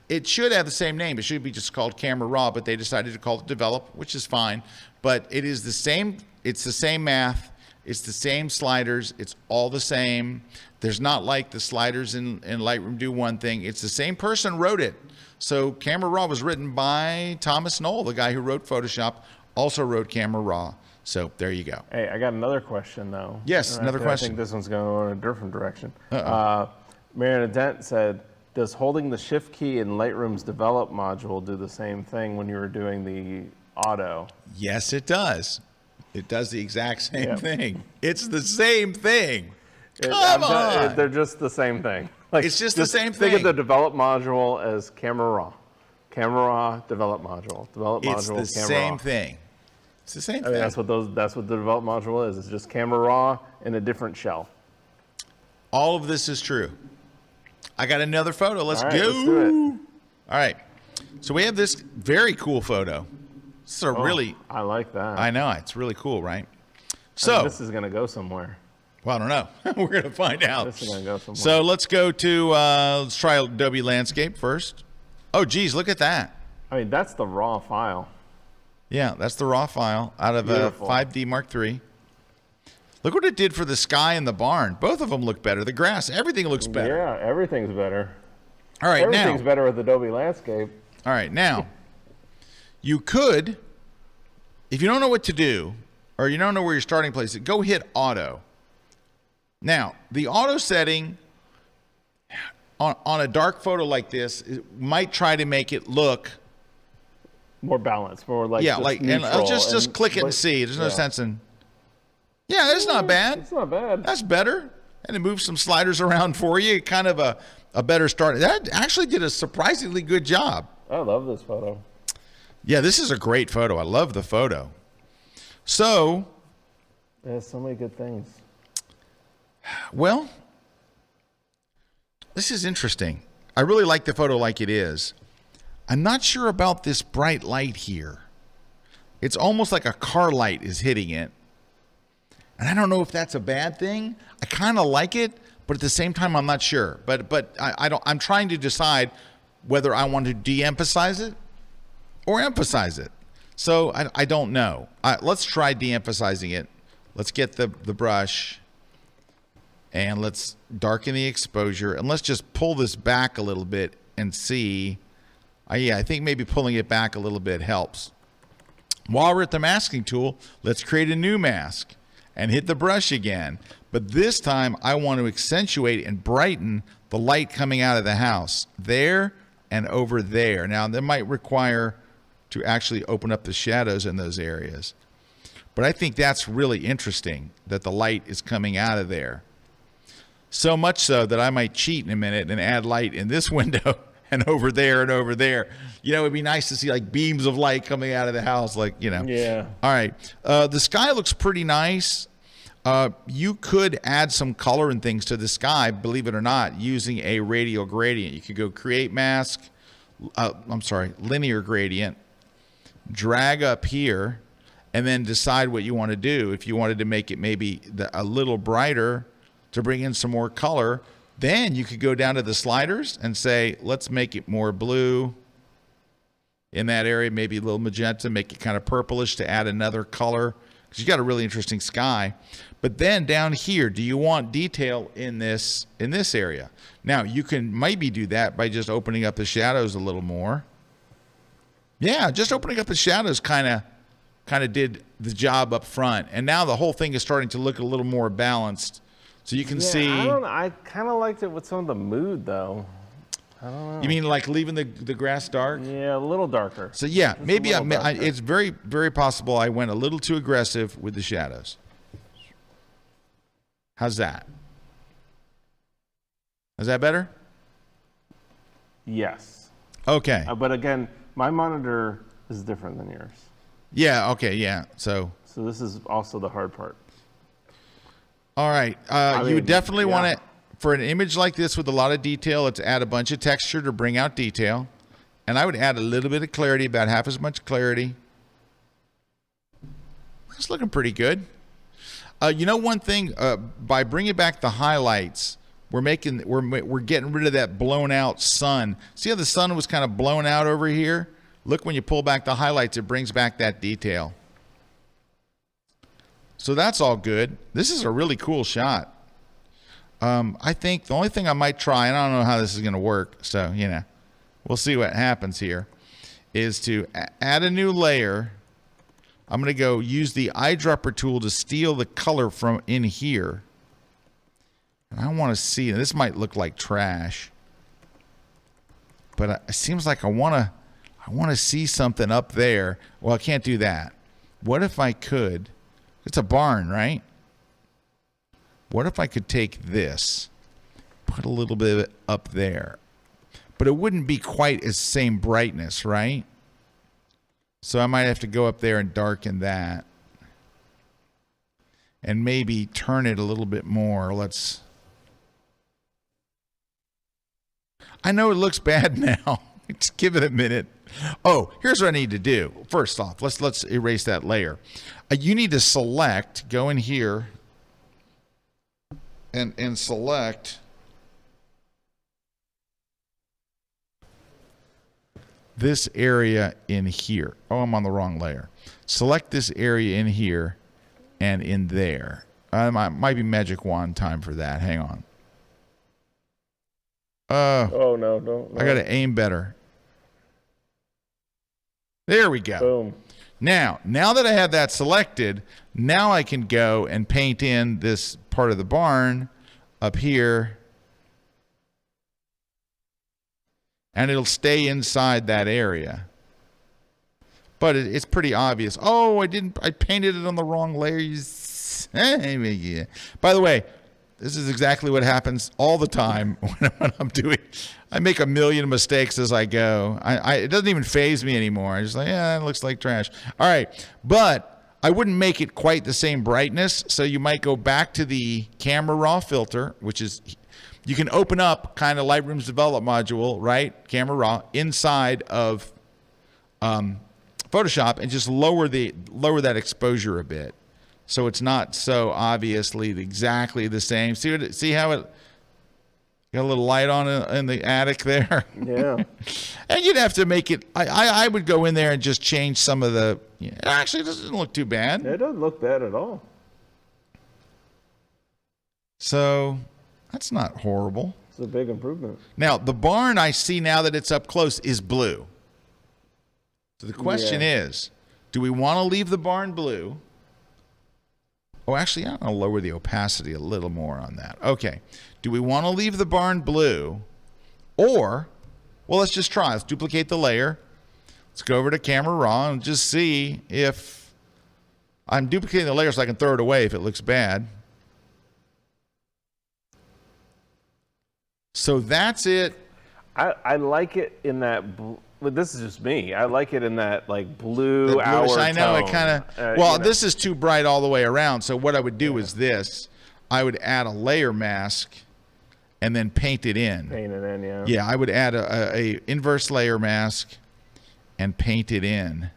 It should have the same name. It should be just called Camera Raw, but they decided to call it Develop, which is fine. But it is the same. It's the same math. It's the same sliders. It's all the same. There's not like the sliders in Lightroom do one thing. It's the same person wrote it. So Camera Raw was written by Thomas Knoll, the guy who wrote Photoshop, also wrote Camera Raw. So there you go. Hey, I got another question though. Yes, another question. I think this one's going in a different direction. Mariana Dent said, does holding the Shift key in Lightroom's Develop module do the same thing when you were doing the auto? Yes, it does. It does the exact same Yep. thing. It's the same thing. I'm Come on. they're just the same thing. Like, It's just the same Think of thing. the Develop module as Camera Raw. Camera Raw, Develop module. Develop It's module, the Camera same Raw. thing. It's the same I thing. mean, that's what the Develop module is. It's just Camera Raw in a different shell. All of this is true. I got another photo. Let's All right, go. let's do it. All right. So we have this very cool photo. This is a really, I like that. I know, it's really cool, right? I So, mean, this is going to go somewhere. well, I don't know. We're going to find out. This is going to go somewhere. So let's go to, let's try Adobe Landscape first. Oh, geez, look at that. I mean, that's the raw file. Yeah, that's the raw file out of a Beautiful. 5D Mark III. Look what it did for the sky and the barn. Both of them look better. The grass, everything looks better. Yeah, everything's better. All right, Everything's now. better with Adobe Landscape. All right, now, you could, if you don't know what to do, or you don't know where your starting place is, go hit auto. Now, the auto setting on a dark photo like this might try to make it look, More balanced, more like yeah, just like, and neutral just click it and see. There's no sense in, yeah, it's not bad. It's not bad. That's better. And it moves some sliders around for you. Kind of a better start. That actually did a surprisingly good job. I love this photo. Yeah, this is a great photo. I love the photo. So, It has so many good things. well, this is interesting. I really like the photo like it is. I'm not sure about this bright light here. It's almost like a car light is hitting it. And I don't know if that's a bad thing. I kind of like it, but at the same time, I'm not sure. But I don't. I'm trying to decide whether I want to de-emphasize it or emphasize it. So I don't know. Let's try de-emphasizing it. Let's get the brush and let's darken the exposure and let's just pull this back a little bit and see. Yeah, I think maybe pulling it back a little bit helps. While we're at the masking tool, let's create a new mask and hit the brush again. But this time I want to accentuate and brighten the light coming out of the house there and over there. Now that might require to actually open up the shadows in those areas. But I think that's really interesting that the light is coming out of there. So much so that I might cheat in a minute and add light in this window and over there and over there. You know, it'd be nice to see like beams of light coming out of the house, like, you know. Yeah. All right. The sky looks pretty nice. You could add some color and things to the sky, believe it or not, using a radial gradient. You could go create mask, linear gradient, drag up here, and then decide what you want to do. If you wanted to make it maybe a little brighter to bring in some more color, then you could go down to the sliders and say, let's make it more blue in that area, maybe a little magenta, make it kind of purplish to add another color, because you got a really interesting sky. But then down here, do you want detail in this area? Now, you can maybe do that by just opening up the shadows a little more. Yeah, just opening up the shadows kind of did the job up front. And now the whole thing is starting to look a little more balanced. So you can see. I kind of liked it with some of the mood, though. I don't know. You mean like leaving the grass dark? Yeah, a little darker. So yeah, Just maybe a little darker. it's very, very possible I went a little too aggressive with the shadows. How's that? Is that better? Yes. Okay. But again, my monitor is different than yours. Yeah. Okay. Yeah. So. So this is also the hard part. All right. You would definitely want to, for an image like this with a lot of detail, let's add a bunch of texture to bring out detail. And I would add a little bit of clarity, about half as much clarity. That's looking pretty good. You know, one thing, by bringing back the highlights, we're getting rid of that blown out sun. See how the sun was kind of blown out over here? Look, when you pull back the highlights, it brings back that detail. So that's all good. This is a really cool shot. I think the only thing I might try, and I don't know how this is going to work, so, you know, we'll see what happens here, is to add a new layer. I'm going to go use the eyedropper tool to steal the color from in here. And I want to see, and this might look like trash, but it seems like I want to see something up there. Well, I can't do that. What if I could? It's a barn, right? What if I could take this, put a little bit of it up there, but it wouldn't be quite as same brightness, right? So I might have to go up there and darken that and maybe turn it a little bit more. I know it looks bad now. Just give it a minute. Oh, here's what I need to do. First off, let's erase that layer. You need to select, go in here, and select this area in here. Oh, I'm on the wrong layer. Select this area in here and in there. Might be magic wand time for that. Hang on. Oh, no. I got to aim better. There we go. Boom. Now that I have that selected, now I can go and paint in this part of the barn up here. And it'll stay inside that area. But it's pretty obvious. Oh, I painted it on the wrong layers. By the way, this is exactly what happens all the time when I'm doing. I make a million mistakes as I go. It doesn't even faze me anymore. I'm just like, yeah, it looks like trash. All right, but I wouldn't make it quite the same brightness. So you might go back to the camera raw filter, which is, you can open up kind of Lightroom's develop module, right? Camera raw inside of Photoshop and just lower that exposure a bit. So it's not so obviously exactly the same. See how it got a little light on in the attic there? Yeah. And you'd have to make it, I would go in there and just change some of the, actually it doesn't look too bad. It doesn't look bad at all. So that's not horrible. It's a big improvement. Now, the barn I see now that it's up close is blue. So the question is, do we want to leave the barn blue? Oh, actually, I'm going to lower the opacity a little more on that. Okay. Do we want to leave the barn blue? Or, well, let's just try. Let's duplicate the layer. Let's go over to Camera Raw and just see if I'm duplicating the layer so I can throw it away if it looks bad. So that's it. I like it in that. Well, this is just me. I like it in that like blue hour I know tone. it kind of. Well, this is too bright all the way around. So what I would do is this: I would add a layer mask, and then paint it in. Paint it in, yeah. Yeah, I would add a inverse layer mask, and paint it in.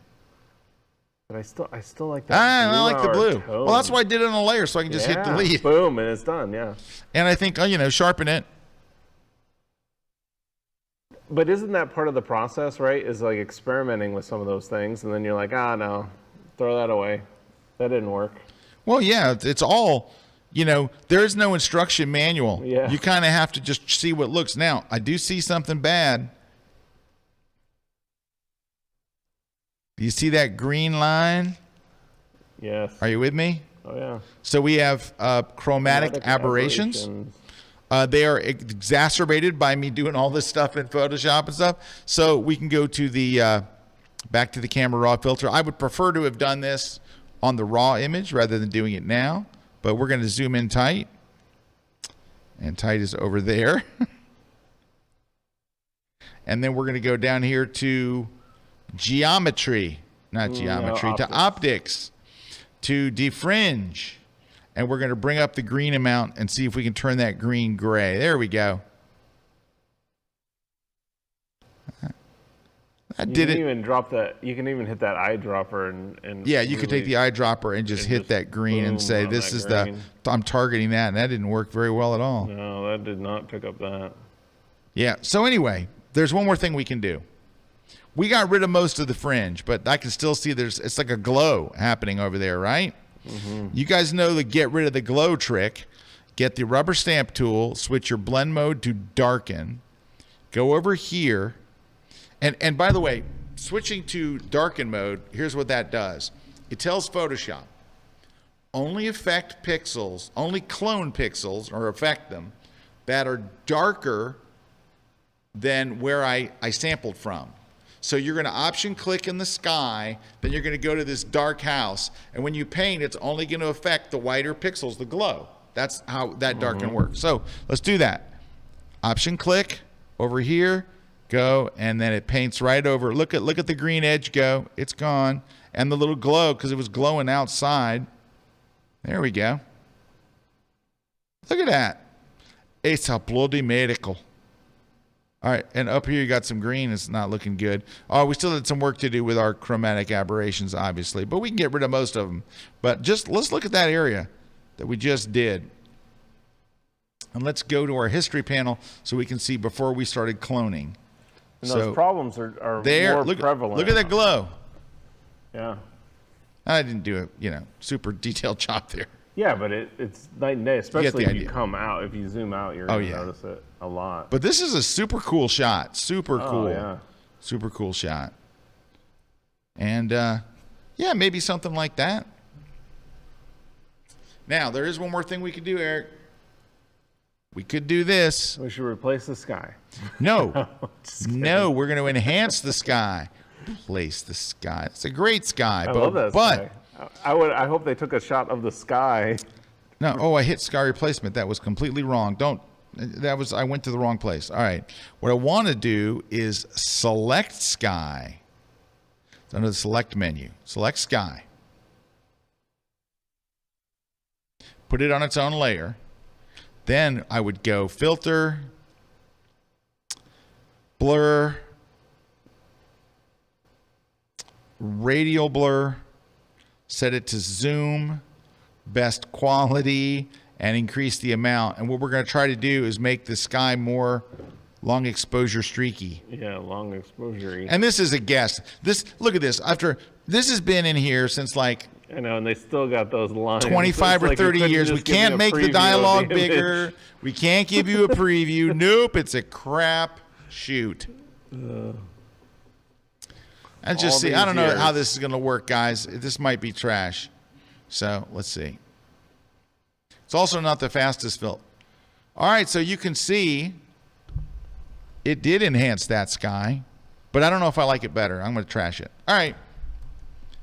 But I still like that. I like the blue. Tone. Well, that's why I did it on a layer, so I can just hit delete. Boom, and it's done. Yeah. And I think sharpen it. But isn't that part of the process, right? Is like experimenting with some of those things, and then you're like, no, throw that away. That didn't work. Well, yeah, it's all, there is no instruction manual. Yeah. You kind of have to just see what looks. Now, I do see something bad. Do you see that green line? Yes. Are you with me? Oh, yeah. So we have chromatic aberrations. They are exacerbated by me doing all this stuff in Photoshop and stuff. So we can go to the back to the camera raw filter. I would prefer to have done this on the raw image rather than doing it now. But we're going to zoom in tight. And tight is over there. And then we're going to go down here to geometry. Not geometry. To optics. To defringe. And we're going to bring up the green amount and see if we can turn that green gray. There we go. That did it. You can even hit that eyedropper and yeah, you could take the eyedropper and just hit that green and say, this is I'm targeting that. And that didn't work very well at all. No, that did not pick up that. Yeah. So anyway, there's one more thing we can do. We got rid of most of the fringe, but I can still see it's like a glow happening over there, right? Mm-hmm. You guys know the get rid of the glow trick. Get the rubber stamp tool, switch your blend mode to darken, go over here, and by the way, switching to darken mode, here's what that does. It tells Photoshop, only affect pixels, only clone pixels, or affect them, that are darker than where I sampled from. So you're going to option click in the sky, then you're going to go to this dark house, and when you paint, it's only going to affect the whiter pixels, the glow. That's how that darken works. So let's do that. Option click over here, go, and then it paints right over. Look at the green edge go. It's gone. And the little glow, because it was glowing outside. There we go. Look at that. It's a bloody miracle. All right, and up here you got some green. It's not looking good. Oh, we still had some work to do with our chromatic aberrations, obviously, but we can get rid of most of them. But just let's look at that area that we just did. And let's go to our history panel so we can see before we started cloning. And those problems are there, more prevalent. Look at that glow. Yeah. I didn't do a super detailed job there. Yeah, but it's night and day, especially if you come out. If you zoom out, you're going to notice it a lot. But this is a super cool shot. Super cool. Yeah. Super cool shot. And, maybe something like that. Now, there is one more thing we could do, Eric. We could do this. We should replace the sky. No. No, we're going to enhance the sky. Replace the sky. It's a great sky. I love that sky. I hope they took a shot of the sky. No, I hit sky replacement. That was completely wrong. I went to the wrong place. All right. What I want to do is select sky. It's under the select menu. Select sky. Put it on its own layer. Then I would go filter, blur, radial blur, set it to zoom, best quality, and increase the amount. And what we're going to try to do is make the sky more long exposure streaky. Yeah, long exposure-y. And this is a guess. Look at this. This has been in here since I know, and they still got those lines. 25 or 30 years. We can't make the dialogue bigger. We can't give you a preview. Nope, it's a crap shoot. I don't know how this is going to work, guys. This might be trash. So let's see. It's also not the fastest filter. All right, so you can see it did enhance that sky, but I don't know if I like it better. I'm going to trash it. All right,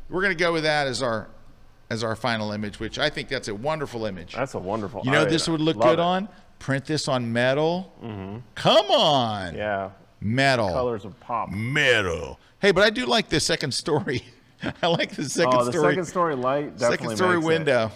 we're going to go with that as our final image, which I think that's a wonderful image. That's a wonderful. This would look good on. Print this on metal. Mm-hmm. Come on. Yeah. Metal. Colors of pop. Metal. Hey, but I do like the second story. I like the second story. The second story light definitely second story makes window.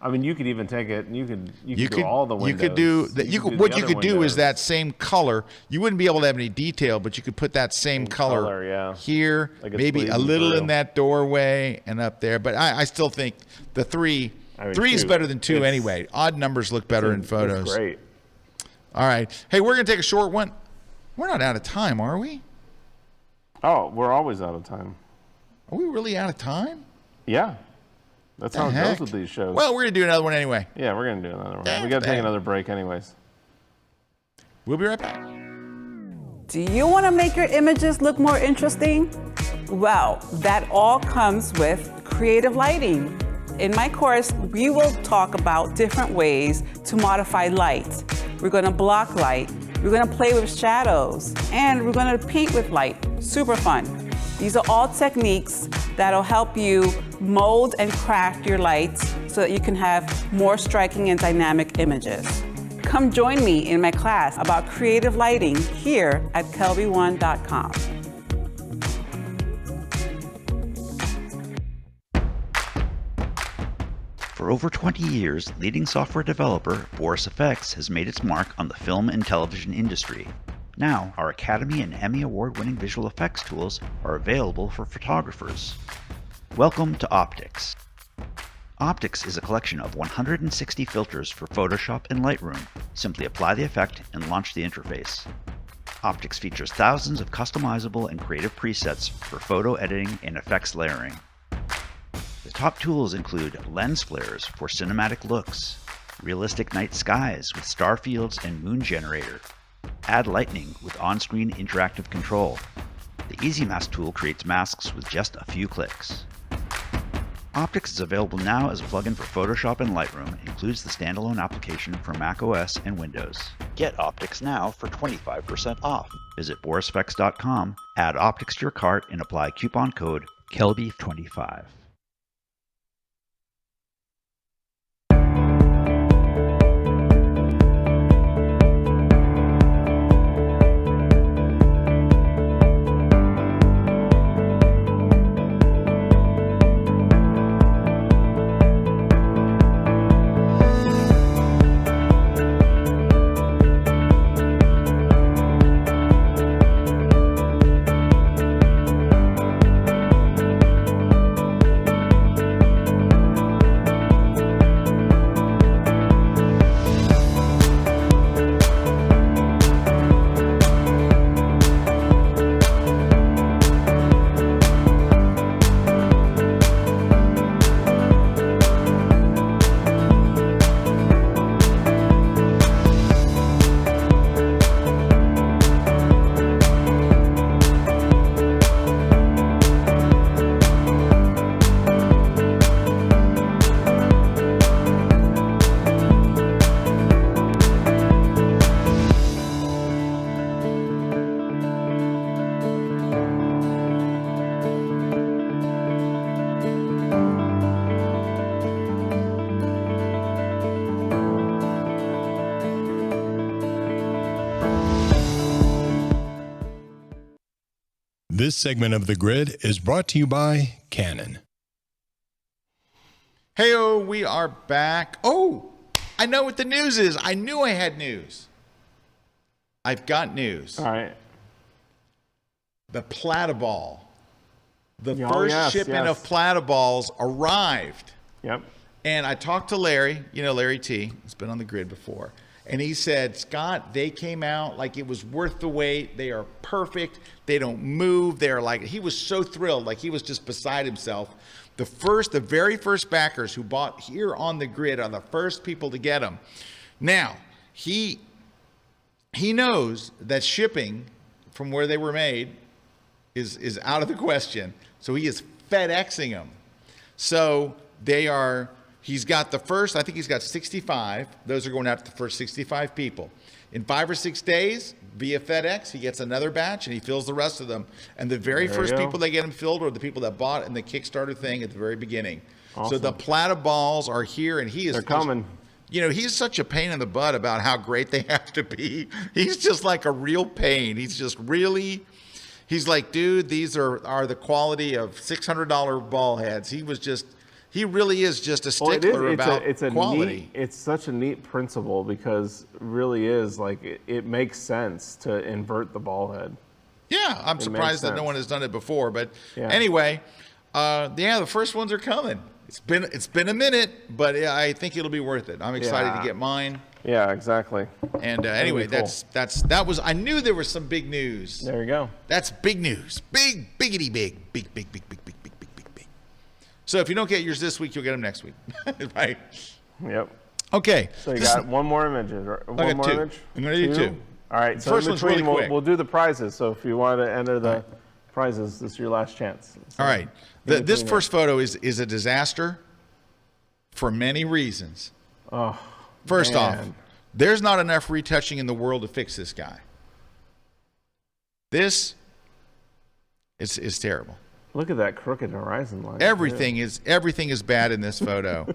I mean, you could even take it. You could do all the windows. You could do that. What you could do is that same color. You wouldn't be able to have any detail, but you could put that same color here, like maybe a little in that doorway and up there. But I still think the three is better than two anyway. Odd numbers look better in photos. It's great. All right. Hey, we're going to take a short one. We're not out of time, are we? Oh, we're always out of time. Are we really out of time? Yeah. That's how it goes with these shows. Well, we're going to do another one anyway. Yeah, we're going to do another one. We got to take another break anyways. We'll be right back. Do you want to make your images look more interesting? Well, that all comes with creative lighting. In my course, we will talk about different ways to modify light. We're going to block light. We're going to play with shadows. And we're going to paint with light. Super fun. These are all techniques that'll help you mold and craft your lights so that you can have more striking and dynamic images. Come join me in my class about creative lighting here at kelby1.com. For over 20 years, leading software developer Boris FX has made its mark on the film and television industry. Now, our Academy and Emmy Award-winning visual effects tools are available for photographers. Welcome to Optics. Optics is a collection of 160 filters for Photoshop and Lightroom. Simply apply the effect and launch the interface. Optics features thousands of customizable and creative presets for photo editing and effects layering. The top tools include lens flares for cinematic looks, realistic night skies with star fields and moon generator, add lightning with on-screen interactive control. The Easy Mask tool creates masks with just a few clicks. Optics is available now as a plugin for Photoshop and Lightroom and includes the standalone application for macOS and Windows. Get Optics now for 25% off. Visit borisfx.com, add Optics to your cart, and apply coupon code KELBY25. This segment of The Grid is brought to you by Canon. Hey-oh, we are back. Oh, I know what the news is. I knew I had news. I've got news. All right. The Platyball. The Oh, first yes, shipment yes. of Platyballs arrived. Yep. And I talked to Larry, Larry T. He's been on the grid before. And he said, Scott, they came out like it was worth the wait. They are perfect. They don't move. They're like, he was so thrilled. Like he was just beside himself. The very first backers who bought here on the grid are the first people to get them. Now, he knows that shipping from where they were made is out of the question. So he is FedExing them. So he's got the first, I think he's got 65. Those are going out to the first 65 people. In 5 or 6 days, via FedEx, he gets another batch and he fills the rest of them. And the very first people that get them filled are the people that bought in the Kickstarter thing at the very beginning. Awesome. So the Platyballs are here, and they're coming. He's such a pain in the butt about how great they have to be. He's just like a real pain. He's like, dude, these are the quality of $600 ball heads. He really is just a stickler about quality. It's such a neat principle because it really is like it makes sense to invert the ball head. Yeah, I'm surprised that no one has done it before. But anyway, the first ones are coming. It's been a minute, but I think it'll be worth it. I'm excited to get mine. Yeah, exactly. And anyway, cool. that was. I knew there was some big news. There you go. That's big news. Biggity big. So if you don't get yours this week, you'll get them next week. Right? Yep. Okay. So you got one more image. One more image? I'm going to do two. All right. So first in one's between, really quick. We'll do the prizes. So if you want to enter the prizes, this is your last chance. So all right. This first photo is a disaster for many reasons. Oh, First off, there's not enough retouching in the world to fix this guy. This is terrible. Look at that crooked horizon line. Everything is bad in this photo.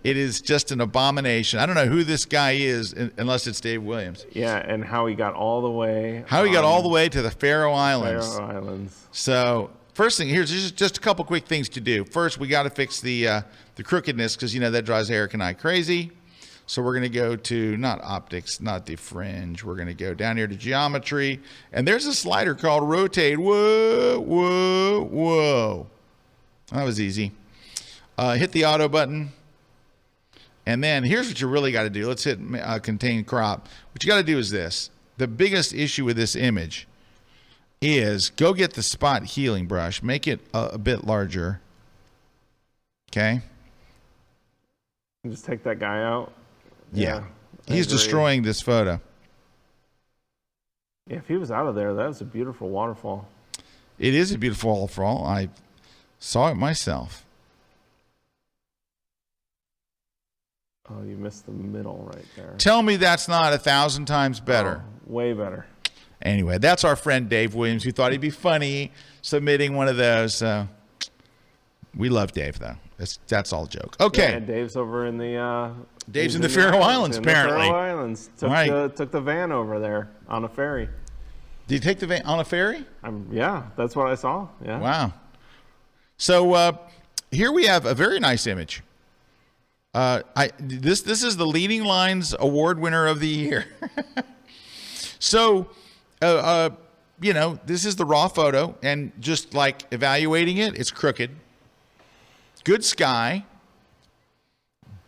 It is just an abomination. I don't know who this guy is unless it's Dave Williams. Yeah, and how he got all the way. To the Faroe Islands. Faroe Islands. So first thing, here's just a couple quick things to do. First, we got to fix the crookedness because that drives Erik and I crazy. So we're going to go to, not optics, not the fringe. We're going to go down here to geometry. And there's a slider called rotate. Whoa, whoa, whoa. That was easy. Hit the auto button. And then here's what you really got to do. Let's hit contain crop. What you got to do is this. The biggest issue with this image is go get the spot healing brush. Make it a bit larger. Okay. Just take that guy out. Yeah. He's destroying this photo. Yeah, if he was out of there, that was a beautiful waterfall. It is a beautiful waterfall. I saw it myself. Oh, you missed the middle right there. Tell me that's not 1,000 times better. Oh, way better. Anyway, that's our friend Dave Williams, who thought he'd be funny submitting one of those. We love Dave, though. That's all a joke. Okay. Yeah, and Dave's over in the... Dave's in the Faroe Islands, apparently. The Faroe Islands. Took the van over there on a ferry. Did you take the van on a ferry? Yeah, that's what I saw. Yeah. Wow. So here we have a very nice image. This is the Leading Lines Award winner of the year. So, this is the raw photo, and just like evaluating it, it's crooked. Good sky.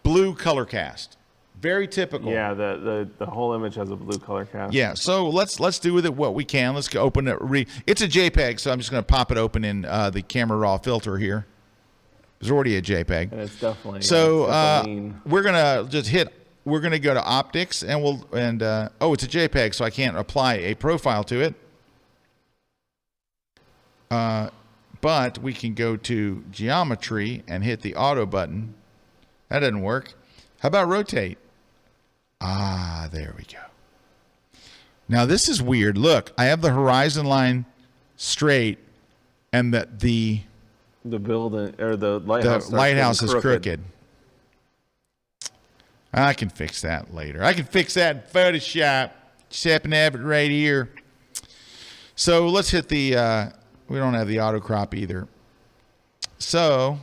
Blue color cast. Very typical. Yeah, the whole image has a blue color cast. Yeah, so let's do with it what we can. Let's go open it. It's a JPEG, so I'm just going to pop it open in the camera raw filter here. There's already a JPEG. And it's definitely so we're gonna go to optics and it's a JPEG, so I can't apply a profile to it. But we can go to geometry and hit the auto button. That doesn't work. How about rotate? There we go. Now this is weird. Look, I have the horizon line straight, and the building or the lighthouse is crooked. I can fix that later. I can fix that in Photoshop. Just happen to have it right here. So let's hit the We don't have the auto crop either. So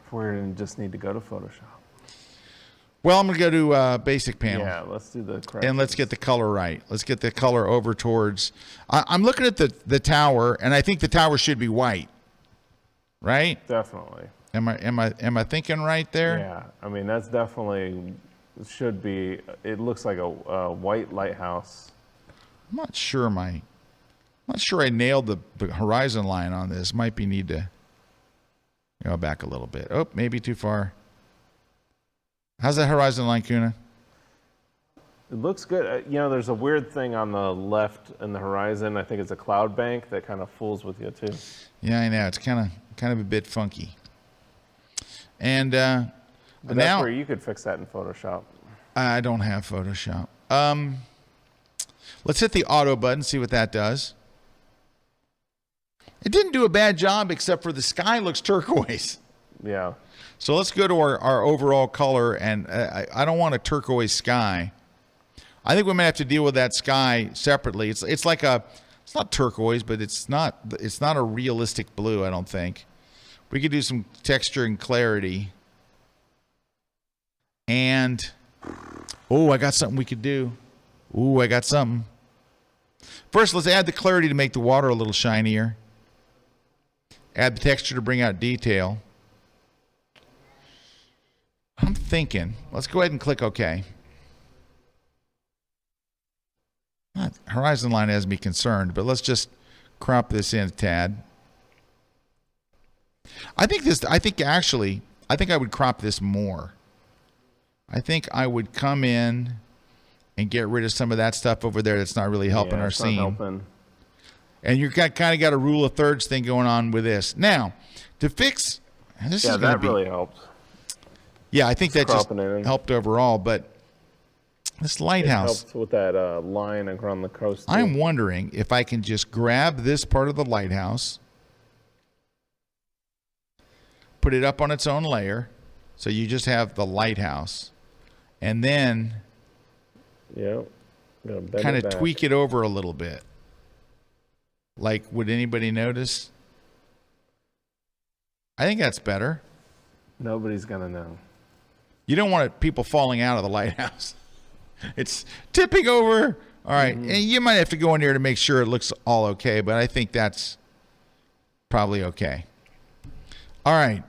we're going to just need to go to Photoshop. Well, I'm going to go to basic panel. Yeah, let's do the corrections. And let's get the color right. Let's get the color over towards... I'm looking at the tower, and I think the tower should be white. Right? Definitely. Am I thinking right there? Yeah, I mean, that's definitely... should be... It looks like a white lighthouse. I'm not sure I nailed the horizon line on this. Might be need to go back a little bit. Oh, maybe too far. How's that horizon line, Kuna? It looks good. You know, there's a weird thing on the left in the horizon. I think it's a cloud bank that kind of fools with you too. Yeah, I know. It's kind of a bit funky. And but now that's where you could fix that in Photoshop. I don't have Photoshop. Let's hit the auto button, see what that does. It didn't do a bad job, except for the sky looks turquoise. Yeah. So let's go to our overall color, and I don't want a turquoise sky. I think we might have to deal with that sky separately. It's like it's not turquoise, but it's not a realistic blue, I don't think. We could do some texture and clarity. And oh, I got something we could do. Ooh, I got something. First, let's add the clarity to make the water a little shinier. Add the texture to bring out detail. I'm thinking, let's go ahead and click OK. Horizon line has me concerned, but let's just crop this in a tad. I think I would crop this more. I think I would come in and get rid of some of that stuff over there that's not really helping our scene. Helping. And you've kind of got a rule of thirds thing going on with this. Now, to fix this is going to be... really helped. Yeah, I think that just helped overall, but this lighthouse... It helps with that line around the coast. I'm wondering if I can just grab this part of the lighthouse, put it up on its own layer, so you just have the lighthouse, and then kind of tweak it over a little bit. Like, would anybody notice? I think that's better. Nobody's going to know. You don't want people falling out of the lighthouse. It's tipping over. All right. And you might have to go in there to make sure it looks all okay, but I think that's probably okay. All right.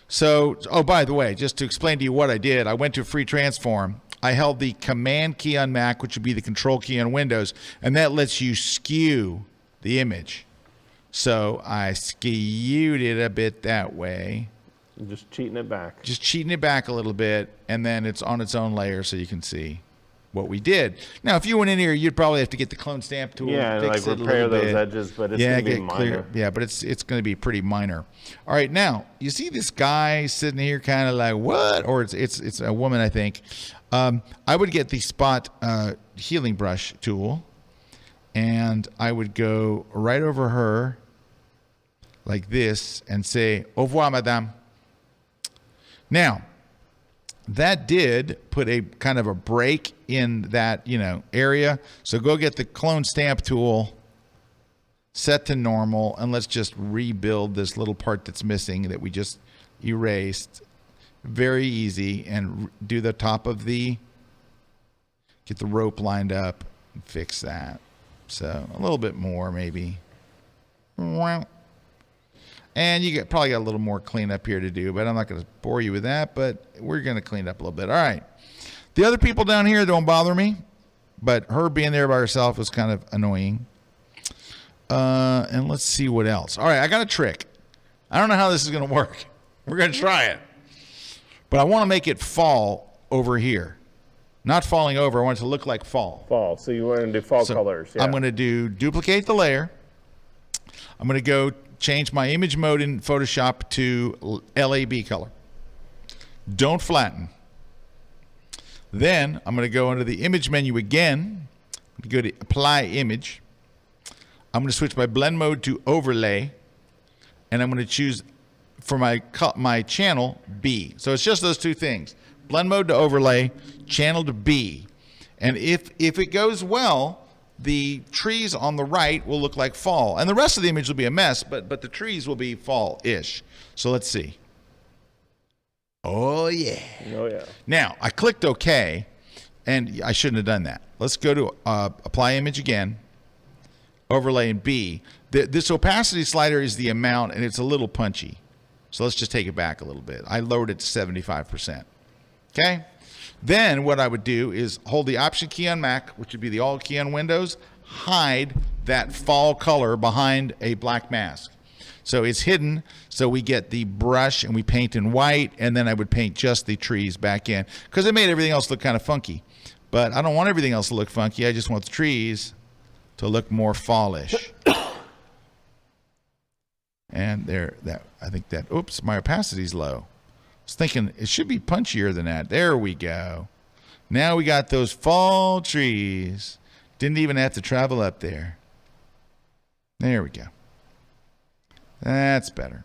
So, oh, by the way, just to explain to you what I did, I went to free transform. I held the command key on Mac, which would be the control key on Windows, and that lets you skew the image. So I skewed it a bit that way. Just cheating it back. Just cheating it back a little bit, and then it's on its own layer so you can see what we did. Now, if you went in here, you'd probably have to get the clone stamp tool and fix it a repair little those bit. edges, but it's going to be minor. Clear. Yeah, but it's going to be pretty minor. All right, now, you see this guy sitting here kind of like, what? Or it's a woman, I think. I would get the spot healing brush tool, and I would go right over her like this and say, au revoir, madame. Now, that did put a kind of a break in that, area. So go get the clone stamp tool, set to normal, and let's just rebuild this little part that's missing that we just erased. Very easy. And do the top of get the rope lined up and fix that. So a little bit more maybe. And you probably got a little more cleanup here to do, but I'm not going to bore you with that, but we're going to clean up a little bit. All right. The other people down here don't bother me, but her being there by herself was kind of annoying. And let's see what else. All right, I got a trick. I don't know how this is going to work. We're going to try it. But I want to make it fall over here. Not falling over. I want it to look like fall. Fall. So you want to do fall colors. Yeah. I'm going to duplicate the layer. I'm going to go change my image mode in Photoshop to LAB color. Don't flatten. Then I'm going to go into the image menu again. Go to apply image. I'm going to switch my blend mode to overlay, and I'm going to choose for my channel B. So it's just those two things: blend mode to overlay, channel to B. And if it goes well, the trees on the right will look like fall. And the rest of the image will be a mess, but the trees will be fall-ish. So let's see. Oh, yeah. Oh, yeah. Now, I clicked OK, and I shouldn't have done that. Let's go to Apply Image again, Overlay in B. This opacity slider is the amount, and it's a little punchy. So let's just take it back a little bit. I lowered it to 75%. Okay? Then what I would do is hold the Option key on Mac, which would be the Alt key on Windows, hide that fall color behind a black mask. So it's hidden, so we get the brush and we paint in white, and then I would paint just the trees back in, because it made everything else look kind of funky. But I don't want everything else to look funky. I just want the trees to look more fallish. And I think that, oops, my opacity's low. I was thinking it should be punchier than that. There we go. Now we got those fall trees. Didn't even have to travel up there. There we go. That's better.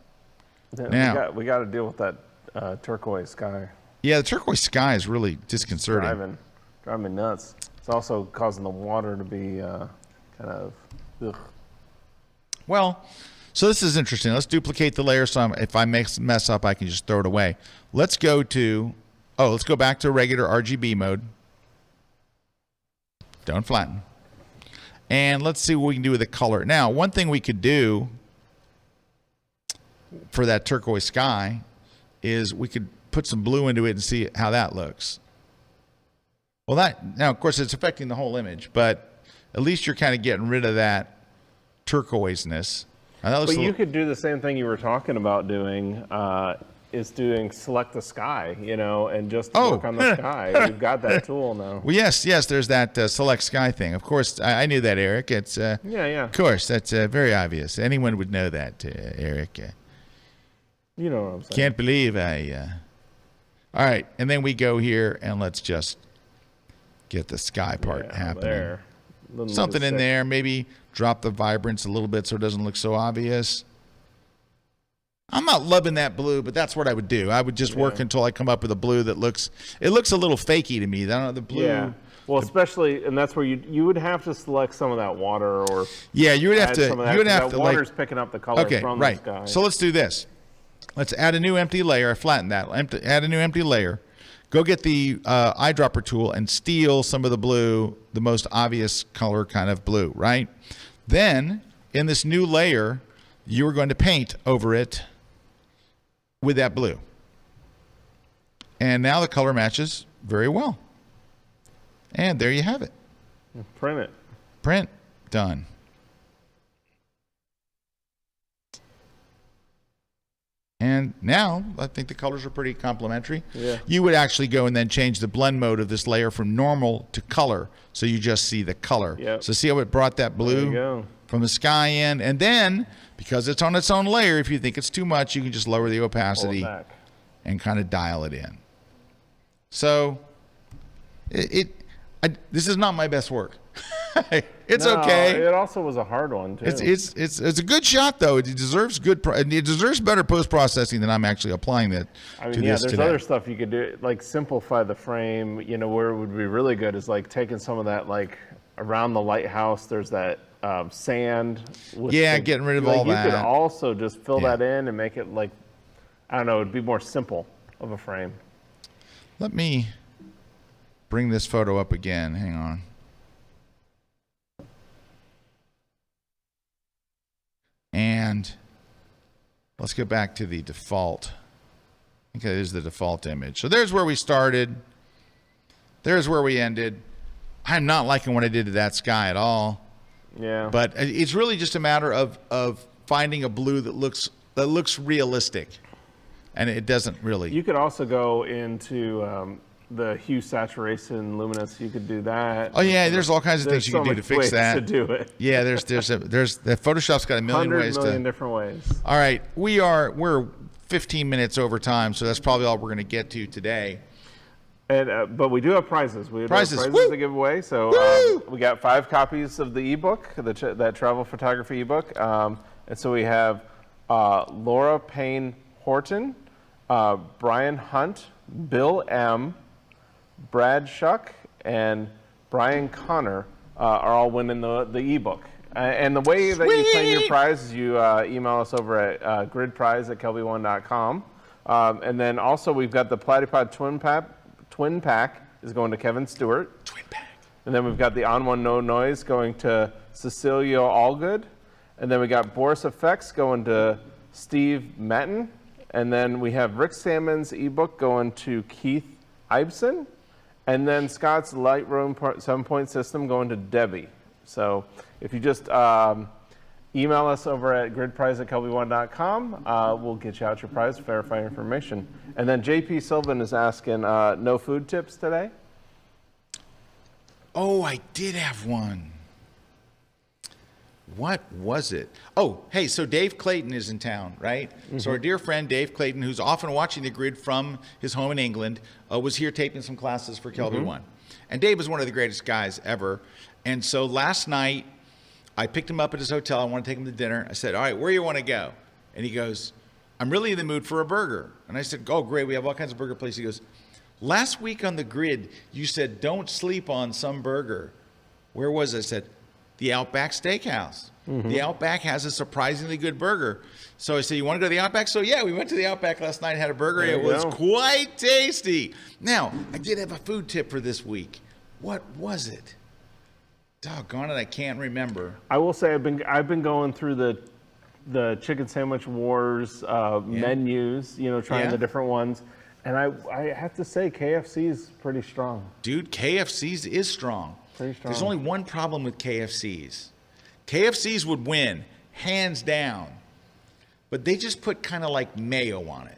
Now we got to deal with that turquoise sky. Yeah, the turquoise sky is really disconcerting. Driving me nuts. It's also causing the water to be kind of. Ugh. Well, so this is interesting. Let's duplicate the layer. So if I mess up, I can just throw it away. Let's go back to regular RGB mode. Don't flatten. And let's see what we can do with the color. Now, one thing we could do for that turquoise sky is we could put some blue into it and see how that looks. Well, now, of course, it's affecting the whole image, but at least you're kind of getting rid of that turquoiseness. But you could do the same thing you were talking about doing, select the sky, and just work on the sky. You've got that tool now. Well, yes, there's that select sky thing. Of course, I knew that, Eric. It's yeah. Of course, that's very obvious. Anyone would know that, Eric. You know what I'm saying. Can't believe all right, and then we go here, and let's just get the sky part happening. There. Something in there, maybe drop the vibrance a little bit so it doesn't look so obvious. I'm not loving that blue, but that's what I would do. I would just work until I come up with a blue that looks a little fakey to me. I don't know, the blue. Yeah. Well, especially, and that's where you would have to select some of that water, or you would have to. Water's picking up the color from the sky. So let's do this. Let's add a new empty layer. Flatten that. Add a new empty layer. Go get the eyedropper tool and steal some of the blue, the most obvious color kind of blue, right? Then, in this new layer, you're going to paint over it with that blue. And now the color matches very well. And there you have it. Print it. Print. Done. And now, I think the colors are pretty complementary. Yeah. You would actually go and then change the blend mode of this layer from normal to color, so you just see the color. Yep. So see how it brought that blue from the sky in? And then, because it's on its own layer, if you think it's too much, you can just lower the opacity and kind of dial it in. So, this is not my best work. It's okay. It also was a hard one too. It's a good shot though. It deserves better post processing than I'm actually applying that. There's other stuff you could do, like simplify the frame. Where it would be really good is like taking some of that, like around the lighthouse. There's that sand. Getting rid of all that. You could also just fill that in and make it like, I don't know, it'd be more simple of a frame. Let me bring this photo up again. Hang on. And let's go back to the default. I think that is the default image. So there's where we started. There's where we ended. I'm not liking what I did to that sky at all. Yeah. But it's really just a matter of finding a blue that looks realistic. And it doesn't really. You could also go into the hue, saturation, luminance. You could do that. Oh yeah, there's all kinds of things you can do to fix that. To do it. Yeah, there's the Photoshop's got a million ways. 100 million different ways. All right, we're 15 minutes over time, so that's probably all we're going to get to today. And but we do have prizes. We have prizes Woo! to give away. So we got 5 copies of the ebook, that travel photography ebook. And so we have Laura Payne Horton, Brian Hunt, Bill M., Brad Shuck, and Brian Connor are all winning the ebook. And the way that you claim your prize is you email us over at gridprize@kelby1.com. And then also we've got the Platypod twin pack is going to Kevin Stewart. Twin pack. And then we've got the On One No Noise going to Cecilia Allgood. And then we got Boris Effects going to Steve Metton. And then we have Rick Salmon's ebook going to Keith Ibsen. And then Scott's Lightroom 7-point system going to Debbie. So if you just email us over at gridprize@kelby1.com, we'll get you out your prize, verify your information. And then JP Sylvan is asking, no food tips today? Oh, I did have one. What was it? Oh, hey, so Dave Clayton is in town, right? Mm-hmm. So our dear friend Dave Clayton, who's often watching the grid from his home in England, was here taping some classes for Kelby One. And Dave was one of the greatest guys ever. And so last night, I picked him up at his hotel. I want to take him to dinner. I said, all right, where do you want to go? And he goes, I'm really in the mood for a burger. And I said, oh, great, we have all kinds of burger places. He goes, last week on the grid, you said don't sleep on some burger. Where was it? I said, the Outback Steakhouse. Mm-hmm. The Outback has a surprisingly good burger. So I said, you want to go to the Outback? So yeah, we went to the Outback last night and had a burger. It was quite tasty. Now, I did have a food tip for this week. What was it? Doggone it, I can't remember. I will say I've been going through the Chicken Sandwich Wars menus, trying the different ones. And I have to say, KFC's pretty strong. Dude, KFC's is strong. Pretty strong. There's only one problem with KFC's. KFC's would win, hands down. But they just put kind of like mayo on it.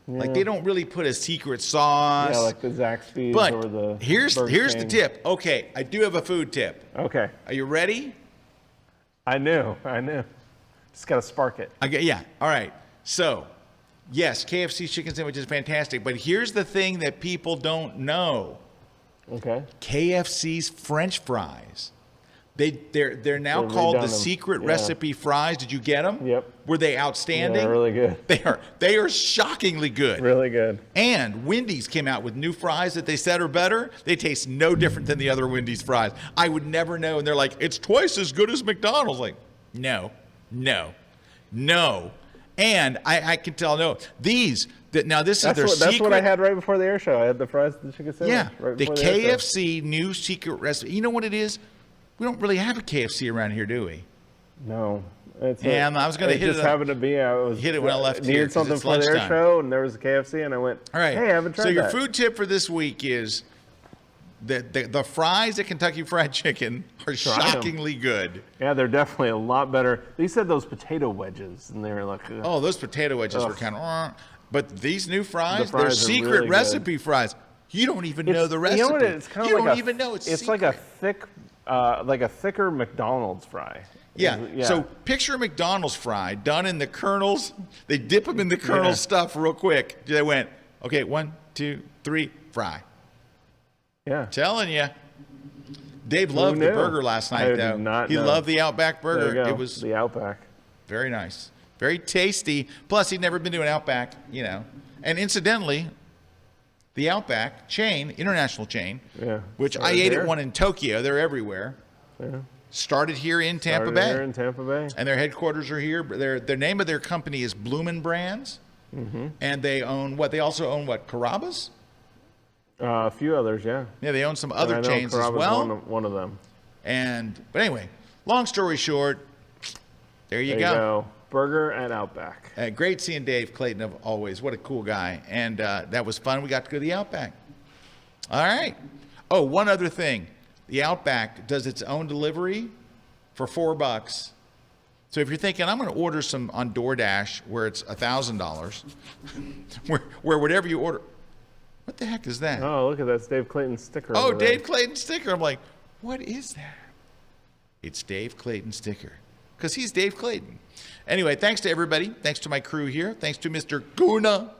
Yeah. Like they don't really put a secret sauce. Yeah, like the Zaxby's but or the here's the tip. Okay, I do have a food tip. Okay. Are you ready? I knew. Just got to spark it. Yeah, all right. So, yes, KFC's chicken sandwich is fantastic, but here's the thing that people don't know. Okay. KFC's French fries. They're now called the secret recipe fries. Did you get them? Yep. Were they outstanding? Yeah, they're really good. They are shockingly good. Really good. And Wendy's came out with new fries that they said are better. They taste no different than the other Wendy's fries. I would never know. And they're like, it's twice as good as McDonald's. Like, no. And I can tell, no. This is their secret. That's what I had right before the air show. I had the fries and the chicken sandwich. Yeah, right the before the KFC new secret recipe. You know what it is? We don't really have a KFC around here, do we? No. I was going to hit it. It just happened to be. Hit it when I left here. Needed something for the air show, and there was a KFC, and I went, all right. Hey, I haven't tried that. So your food tip for this week is the fries at Kentucky Fried Chicken are shockingly good. Yeah, they're definitely a lot better. They said those potato wedges, and they were like, oh, those potato wedges were kind of, but these new fries, they're are secret really recipe fries. You don't even know the recipe. You know what? It's kind of like don't even know it's secret. Like a thick, like a thicker McDonald's fry. Yeah. So picture a McDonald's fry done in the kernels. They dip them in the kernel stuff real quick. They went, okay, 1, 2, 3, fry. Yeah. Telling you. Dave loved the burger last night, though. He loved the Outback burger. There you go. It was the Outback. Very nice. Very tasty. Plus, he'd never been to an Outback, And incidentally, the Outback chain, international chain, which I ate at one in Tokyo. They're everywhere. Yeah. Started here in Tampa Bay. Here in Tampa Bay. And their headquarters are here. Their name of their company is Bloomin' Brands. Mm-hmm. And they own what? They also own what? Carrabba's? A few others, yeah. Yeah, they own some other chains as well. One of them. But anyway, long story short, there you go. Burger at Outback. Great seeing Dave Clayton of always. What a cool guy. And that was fun. We got to go to the Outback. All right. Oh, one other thing. The Outback does its own delivery for $4. So if you're thinking, I'm going to order some on DoorDash where it's $1,000, where whatever you order. What the heck is that? Oh, look at that. It's Dave Clayton's sticker. Oh, Dave Clayton's sticker. I'm like, what is that? It's Dave Clayton's sticker. Because he's Dave Clayton. Anyway, thanks to everybody. Thanks to my crew here. Thanks to Mr. Kuna.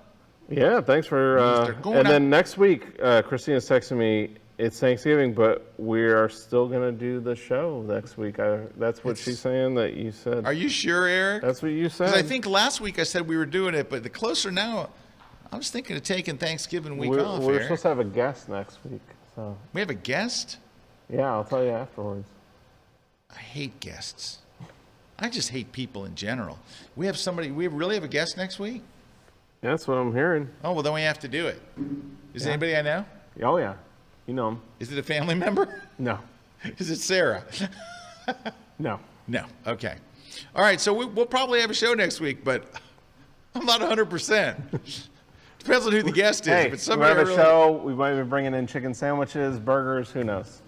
Yeah, thanks for... and then next week, Christina's texting me, it's Thanksgiving, but we are still going to do the show next week. That's what she's saying that you said. Are you sure, Eric? That's what you said. Because I think last week I said we were doing it, but the closer now... I was thinking of taking Thanksgiving week off, We're Eric. supposed to have a guest next week. So. We have a guest? Yeah, I'll tell you afterwards. I hate guests. I just hate people in general. We really have a guest next week? That's what I'm hearing. Oh, well, then we have to do it. Is it anybody I know? Oh, yeah. You know him. Is it a family member? No. Is it Sarah? No. No. Okay. All right, so we'll probably have a show next week, but I'm not 100%. Depends on who the guest is. Hey, If it's we somebody have a I really- show. We might be bringing in chicken sandwiches, burgers, who knows?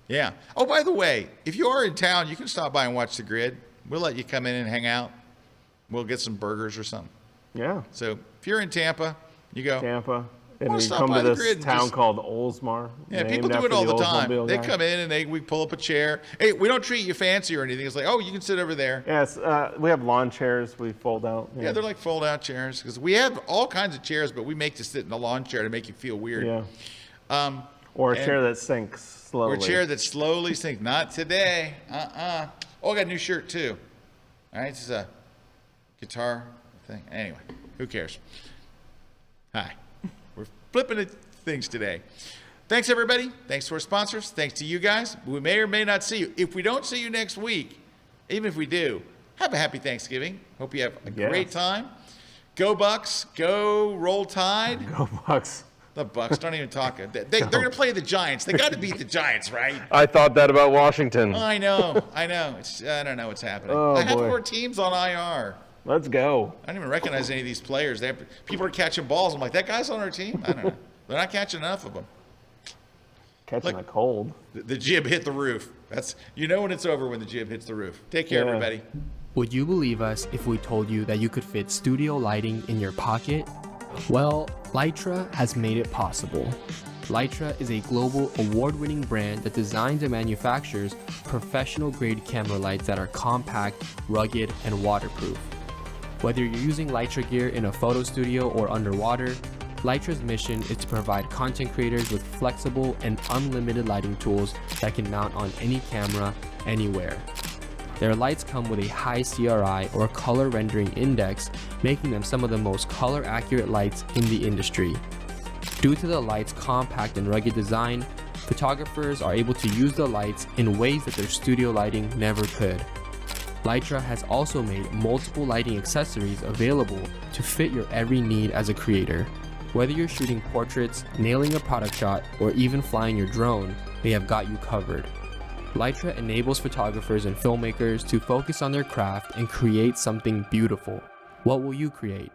Yeah. Oh, by the way, if you are in town, you can stop by and watch the grid. We'll let you come in and hang out. We'll get some burgers or something. Yeah. So if you're in Tampa, you go. Tampa. And Wanna we stop come by to the this grid and town just- called Oldsmar. Yeah, named people do after it all the time. Oldsmobile They guy. come in and we pull up a chair. Hey, we don't treat you fancy or anything. It's like, oh, you can sit over there. Yes, we have lawn chairs we fold out. Yeah, they're like fold-out chairs because we have all kinds of chairs, but we make you sit in a lawn chair to make you feel weird. Yeah. Or a and- chair that sinks slowly. Or a chair that slowly sinks. Not today. Oh, I got a new shirt too. All right, this is a guitar thing. Anyway, who cares? Hi. We're flipping at things today. Thanks, everybody. Thanks to our sponsors. Thanks to you guys. We may or may not see you. If we don't see you next week, even if we do, have a happy Thanksgiving. Hope you have a great time. Go Bucks. Go Roll Tide. Go Bucks. The Bucks, don't even talk. They're going to play the Giants. They got to beat the Giants, right? I thought that about Washington. I know. I don't know what's happening. Oh, I have boy. 4 teams on IR. Let's go. I don't even recognize any of these players. People are catching balls. I'm like, that guy's on our team? I don't know. They're not catching enough of them. Catching a cold. The jib hit the roof. You know when it's over when the jib hits the roof. Take care, Yeah. everybody. Would you believe us if we told you that you could fit studio lighting in your pocket? Well, Lytra has made it possible. Lytra is a global award-winning brand that designs and manufactures professional-grade camera lights that are compact, rugged, and waterproof. Whether you're using Lytra gear in a photo studio or underwater, Lytra's mission is to provide content creators with flexible and unlimited lighting tools that can mount on any camera, anywhere. Their lights come with a high CRI or color rendering index, making them some of the most color accurate lights in the industry. Due to the light's compact and rugged design, photographers are able to use the lights in ways that their studio lighting never could. Lytra has also made multiple lighting accessories available to fit your every need as a creator. Whether you're shooting portraits, nailing a product shot, or even flying your drone, they have got you covered. Lytra enables photographers and filmmakers to focus on their craft and create something beautiful. What will you create?